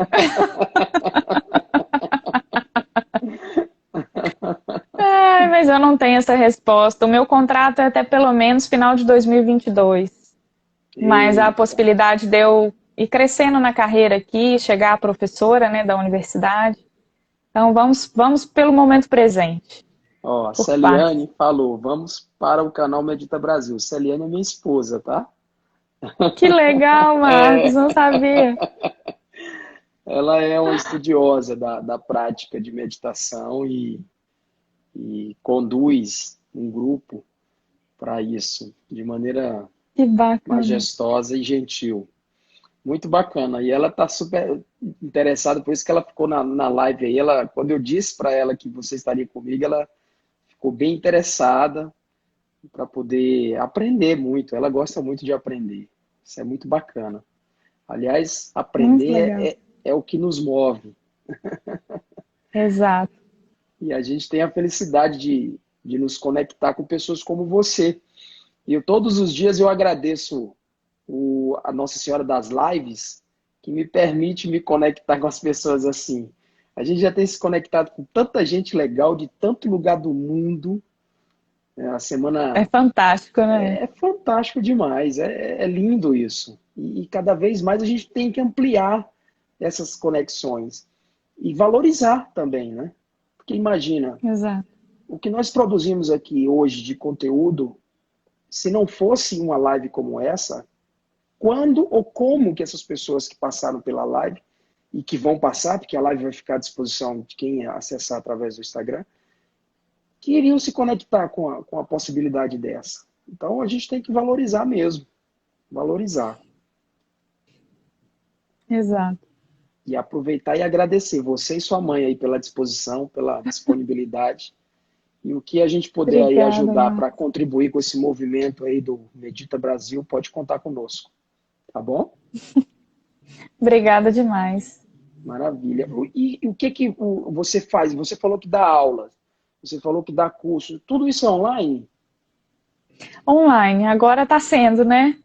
Ai, mas eu não tenho essa resposta. O meu contrato é até pelo menos final de 2022. Mas há a Eita. possibilidade de eu ir crescendo na carreira aqui, chegar a professora, né, da universidade. Então vamos pelo momento presente. Ó, a Por Celiane falou, vamos para o canal Medita Brasil. Celiane é minha esposa, tá? Que legal, Marcos, não sabia. Ela é uma estudiosa da prática de meditação e conduz um grupo para isso, de maneira Que bacana. majestosa e gentil. Muito bacana. E ela está super interessada, por isso que ela ficou na live aí. Quando eu disse para ela que você estaria comigo, ela ficou bem interessada para poder aprender muito. Ela gosta muito de aprender. Isso é muito bacana. Aliás, Muito aprender legal. é o que nos move. Exato. E a gente tem a felicidade de nos conectar com pessoas como você. E todos os dias eu agradeço a Nossa Senhora das Lives, que me permite me conectar com as pessoas assim. A gente já tem se conectado com tanta gente legal de tanto lugar do mundo. A É semana fantástico, né? é fantástico demais, é lindo isso. E cada vez mais a gente tem que ampliar essas conexões e valorizar também, né? Porque imagina, Exato. o que nós produzimos aqui hoje de conteúdo, se não fosse uma live como essa, quando ou como que essas pessoas que passaram pela live e que vão passar, porque a live vai ficar à disposição de quem acessar através do Instagram, que iriam se conectar com a possibilidade dessa. Então a gente tem que valorizar mesmo, valorizar. Exato. E aproveitar e agradecer você e sua mãe aí pela disposição, pela disponibilidade. E o que a gente puder aí Obrigada, ajudar para Marcos. contribuir com esse movimento aí do Medita Brasil, pode contar conosco. Tá bom? Obrigada demais. Maravilha. E o que você faz? Você falou que dá aulas, você falou que dá curso. Tudo isso é online? Online, agora está sendo, né?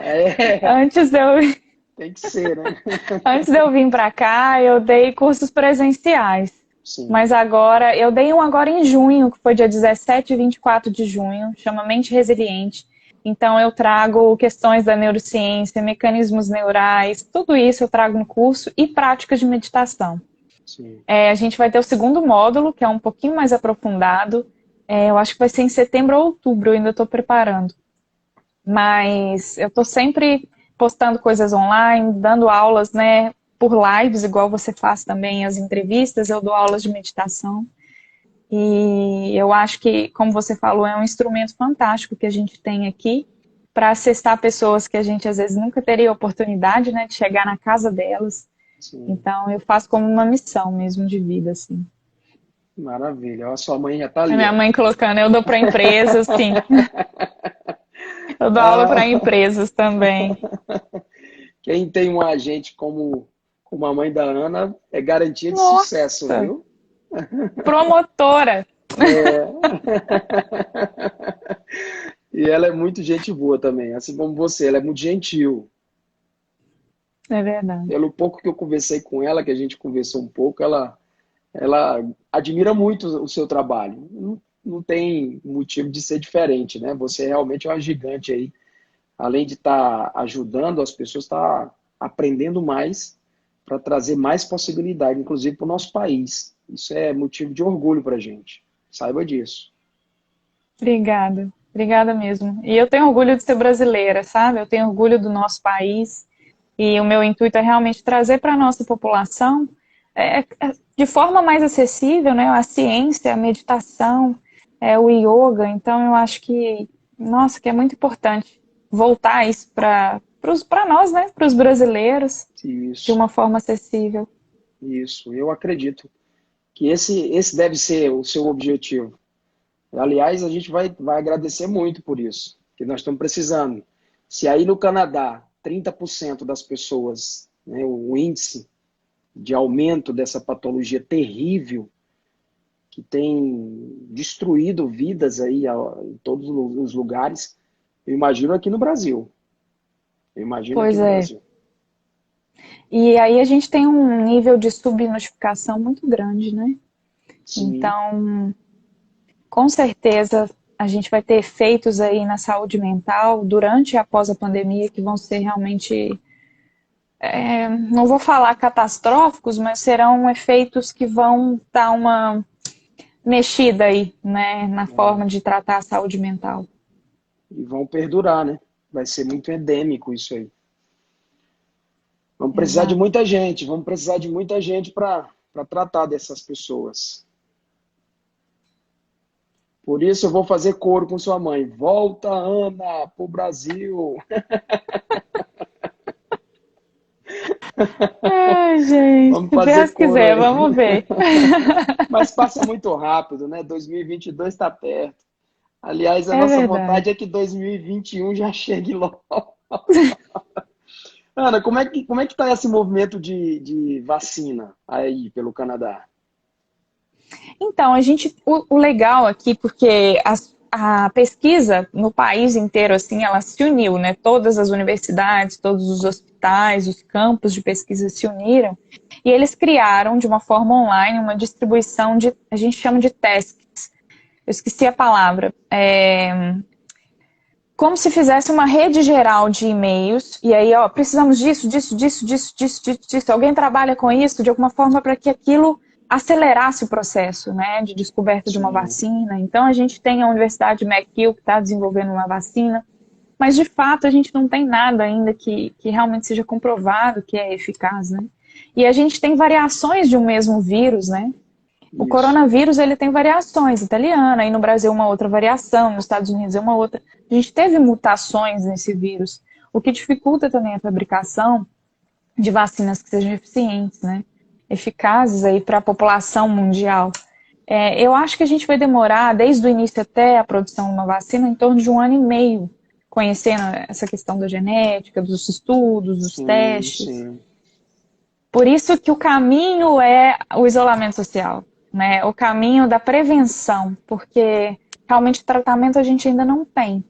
É, Antes de eu, tem que ser, né? antes de eu vir para cá, eu dei cursos presenciais. Sim, Mas agora, eu dei um agora em junho, que foi dia 17 e 24 de junho, chama Mente Resiliente. Então eu trago questões da neurociência, mecanismos neurais, tudo isso eu trago no curso e práticas de meditação. sim. A gente vai ter o segundo módulo, que é um pouquinho mais aprofundado. Eu acho que vai ser em setembro ou outubro, eu ainda estou preparando. Mas eu estou sempre postando coisas online, dando aulas, né, por lives, igual você faz também as entrevistas, eu dou aulas de meditação. E eu acho que, como você falou, é um instrumento fantástico que a gente tem aqui para acessar pessoas que a gente às vezes nunca teria oportunidade, né, de chegar na casa delas. Sim. Então eu faço como uma missão mesmo de vida, assim. Maravilha. A sua mãe já está A ali. minha Ó. mãe colocando, eu dou para empresas, sim. Eu dou aula para Ah, empresas também. quem tem um agente como a mãe da Ana é garantia de sucesso, Nossa, viu? promotora. É. E ela é muito gente boa também, assim como você, ela é muito gentil. É verdade. Pelo pouco que eu conversei com ela, que a gente conversou um pouco, ela admira muito o seu trabalho. Não tem motivo de ser diferente, né? Você realmente é uma gigante aí. Além de estar ajudando as pessoas, está aprendendo mais para trazer mais possibilidade, inclusive para o nosso país. Isso é motivo de orgulho para a gente. Saiba disso. Obrigada, obrigada mesmo. E eu tenho orgulho de ser brasileira, sabe? Eu tenho orgulho do nosso país e o meu intuito é realmente trazer para a nossa população, de forma mais acessível, né? A ciência, a meditação, o yoga. Então eu acho que, nossa, que é muito importante voltar isso para nós, né? Para os brasileiros, de Isso, uma forma acessível. isso. Eu acredito que esse deve ser o seu objetivo. Aliás, a gente vai agradecer muito por isso, que nós estamos precisando. Se aí no Canadá, 30% das pessoas, né, o índice de aumento dessa patologia terrível, que tem destruído vidas aí em todos os lugares, eu imagino aqui no Brasil. Eu imagino aqui Pois no é. Brasil. E aí a gente tem um nível de subnotificação muito grande, né? Sim, Então, com certeza, a gente vai ter efeitos aí na saúde mental durante e após a pandemia que vão ser realmente, não vou falar catastróficos, mas serão efeitos que vão dar uma mexida aí, né, na forma de tratar a saúde mental. e vão perdurar, né? Vai ser muito endêmico isso aí. Exato. Vamos precisar de muita gente para tratar dessas pessoas. Por isso eu vou fazer coro com sua mãe. Volta, Ana, pro Brasil. Ai, gente, Vamos se fazer Deus coro quiser, aí. vamos ver. Mas passa muito rápido, né? 2022 está perto. Aliás, a É nossa verdade. vontade é que 2021 já chegue logo. Ana, como é que tá esse movimento de vacina aí pelo Canadá? Então, o legal aqui, porque a pesquisa no país inteiro, assim, ela se uniu, né? Todas as universidades, todos os hospitais, os campos de pesquisa se uniram e eles criaram, de uma forma online, uma distribuição a gente chama de tasks. Eu esqueci a palavra. Como se fizesse uma rede geral de e-mails, e aí, ó, precisamos disso, disso, disso, disso, disso, disso, disso. Alguém trabalha com isso de alguma forma para que aquilo acelerasse o processo, né, de descoberta de uma Sim, vacina. Então, a gente tem a Universidade de McGill que está desenvolvendo uma vacina, mas de fato a gente não tem nada ainda que realmente seja comprovado que é eficaz, né? E a gente tem variações de um mesmo vírus, né? O isso. coronavírus ele tem variações, italiana, aí no Brasil uma outra variação, nos Estados Unidos é uma outra. A gente teve mutações nesse vírus, o que dificulta também a fabricação de vacinas que sejam eficientes, né? Eficazes aí para a população mundial. Eu acho que a gente vai demorar, desde o início até a produção de uma vacina, em torno de 1 ano e meio, conhecendo essa questão da genética, dos estudos, dos Sim, testes. sim. Por isso que o caminho é o isolamento social, né? O caminho da prevenção, porque realmente tratamento a gente ainda não tem.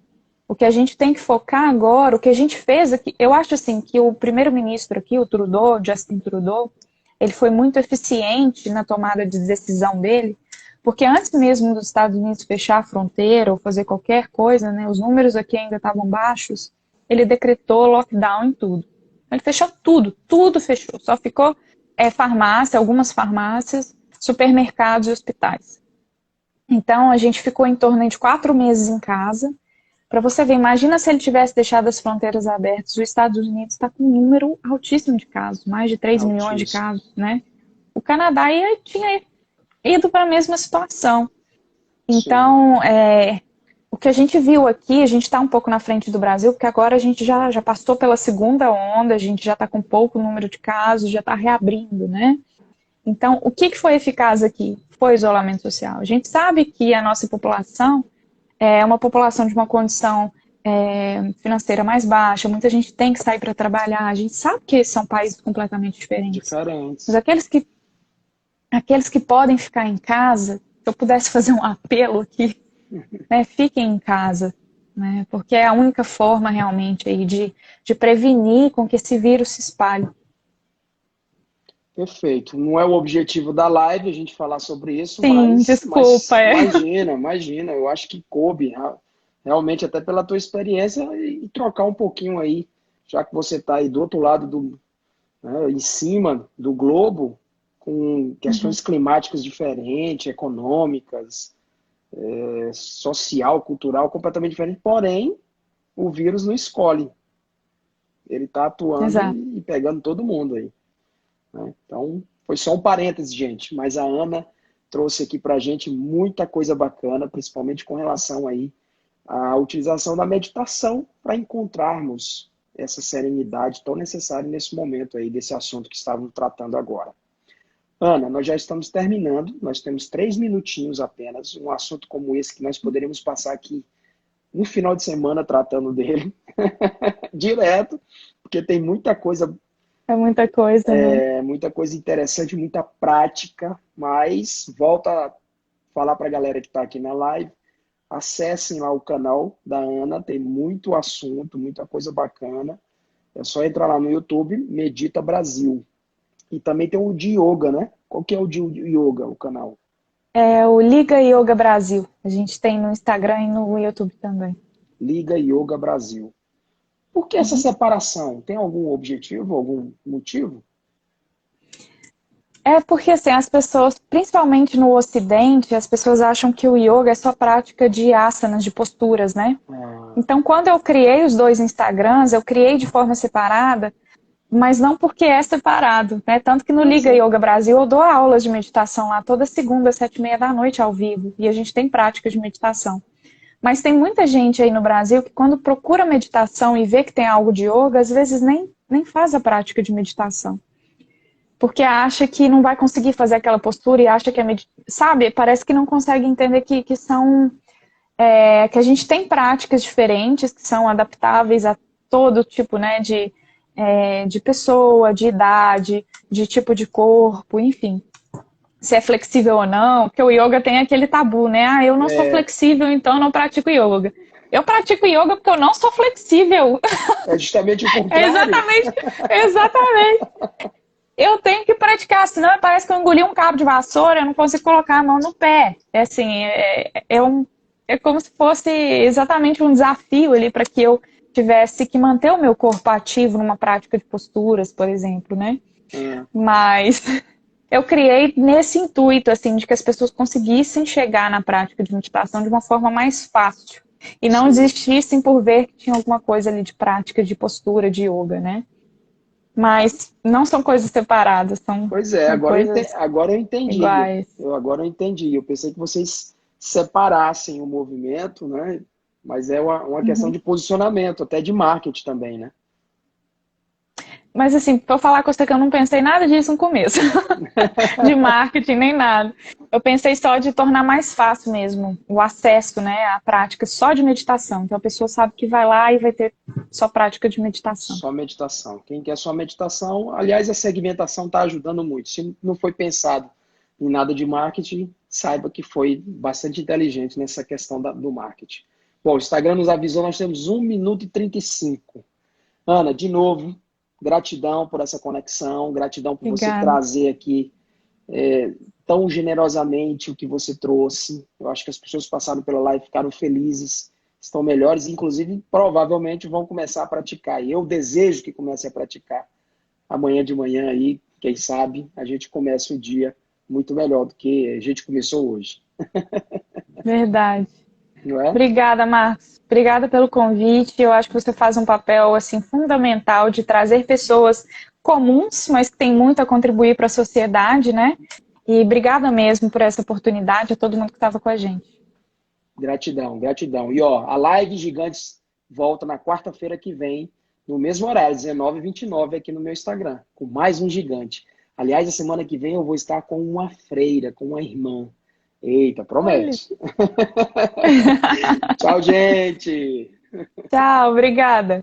O que a gente tem que focar agora, o que a gente fez aqui, eu acho assim que o primeiro-ministro aqui, o Trudeau, Justin Trudeau, ele foi muito eficiente na tomada de decisão dele, porque antes mesmo dos Estados Unidos fechar a fronteira ou fazer qualquer coisa, né, os números aqui ainda estavam baixos, ele decretou lockdown em tudo. Ele fechou tudo, tudo fechou. Só ficou farmácia, algumas farmácias, supermercados e hospitais. Então a gente ficou em torno de 4 meses em casa. Para você ver, imagina se ele tivesse deixado as fronteiras abertas. Os Estados Unidos está com um número altíssimo de casos, mais de 3 milhões de Altíssimo. casos, né? O Canadá tinha ido para a mesma situação. Sim. Então, o que a gente viu aqui, a gente está um pouco na frente do Brasil, porque agora a gente já passou pela segunda onda, a gente já está com pouco número de casos, já está reabrindo, né? Então, o que foi eficaz aqui? Foi o isolamento social. A gente sabe que a nossa população é uma população de uma condição financeira mais baixa, muita gente tem que sair para trabalhar, a gente sabe que são países completamente diferentes. Mas Diferentes. aqueles que podem ficar em casa, se eu pudesse fazer um apelo aqui, né, fiquem em casa, né, porque é a única forma realmente aí de prevenir com que esse vírus se espalhe. Perfeito. Não é o objetivo da live a gente falar sobre isso, Sim, mas desculpa. imagina, imagina. Eu acho que coube realmente até pela tua experiência e trocar um pouquinho aí, já que você está aí do outro lado né, em cima do globo, com questões climáticas diferentes, econômicas, social, cultural, completamente diferente, porém, o vírus não escolhe. Ele está atuando Exato. e pegando todo mundo aí, né? Então, foi só um parêntese, gente, mas a Ana trouxe aqui para a gente muita coisa bacana, principalmente com relação aí à utilização da meditação para encontrarmos essa serenidade tão necessária nesse momento aí, desse assunto que estávamos tratando agora. Ana, nós já estamos terminando, nós temos 3 minutinhos apenas, um assunto como esse que nós poderíamos passar aqui um final de semana tratando dele, direto, porque tem É muita coisa, né? muita coisa interessante, muita prática, mas volta a falar para a galera que está aqui na live, acessem lá o canal da Ana, tem muito assunto, muita coisa bacana, é só entrar lá no YouTube, Medita Brasil. E também tem o de yoga, né? Qual que é o de yoga, o canal? É o Liga Yoga Brasil. A gente tem no Instagram e no YouTube também. Liga Yoga Brasil. Por que essa separação? Tem algum objetivo, algum motivo? É porque, assim, as pessoas, principalmente no Ocidente, as pessoas acham que o yoga é só prática de asanas, de posturas, né? Então, quando eu criei os 2 Instagrams, eu criei de forma separada, mas não porque é separado, né? Tanto que no Liga Yoga Brasil eu dou aulas de meditação lá toda segunda, às 7h30 da noite, ao vivo. E a gente tem prática de meditação. Mas tem muita gente aí no Brasil que quando procura meditação e vê que tem algo de yoga, às vezes nem faz a prática de meditação. Porque acha que não vai conseguir fazer aquela postura e acha que é sabe? Parece que não consegue entender que são... que a gente tem práticas diferentes, que são adaptáveis a todo tipo, né, de pessoa, de idade, de tipo de corpo, enfim. Se é flexível ou não, porque o yoga tem aquele tabu, né? Ah, eu não sou flexível, então eu não pratico yoga. Eu pratico yoga porque eu não sou flexível. É justamente o contrário. Exatamente. Eu tenho que praticar, senão parece que eu engoli um cabo de vassoura, eu não consigo colocar a mão no pé. É assim, é como se fosse exatamente um desafio ali para que eu tivesse que manter o meu corpo ativo numa prática de posturas, por exemplo, né? Mas eu criei nesse intuito, assim, de que as pessoas conseguissem chegar na prática de meditação de uma forma mais fácil. E não desistissem por ver que tinha alguma coisa ali de prática, de postura, de yoga, né? Mas não são coisas separadas, são coisas agora eu entendi. iguais. Agora eu entendi. Eu pensei que vocês separassem o movimento, né? Mas é uma questão de posicionamento, até de marketing também, né? Mas assim, pra eu falar com você que eu não pensei nada disso no começo. De marketing, nem nada. Eu pensei só de tornar mais fácil mesmo o acesso, né, à prática só de meditação. Então a pessoa sabe que vai lá e vai ter só prática de meditação. Só meditação. Quem quer só meditação, aliás, a segmentação está ajudando muito. Se não foi pensado em nada de marketing, saiba que foi bastante inteligente nessa questão do marketing. Bom, o Instagram nos avisou, nós temos 1 minuto e 35. Ana, de novo, gratidão por essa conexão, gratidão por você trazer aqui tão generosamente o que você trouxe. Eu acho que as pessoas que passaram pela live ficaram felizes, estão melhores, inclusive provavelmente vão começar a praticar. E eu desejo que comece a praticar amanhã de manhã aí, quem sabe a gente comece o dia muito melhor do que a gente começou hoje. Verdade. Não é? Obrigada, Marcos. Obrigada pelo convite. Eu acho que você faz um papel assim fundamental de trazer pessoas comuns, mas que têm muito a contribuir para a sociedade, né? E obrigada mesmo por essa oportunidade a todo mundo que estava com a gente. Gratidão, gratidão. E ó, a live Gigantes volta na quarta-feira que vem, no mesmo horário, 19h29, aqui no meu Instagram, com mais um gigante. Aliás, a semana que vem eu vou estar com uma freira, com uma irmã. Eita, promete. Tchau, gente. Tchau, obrigada.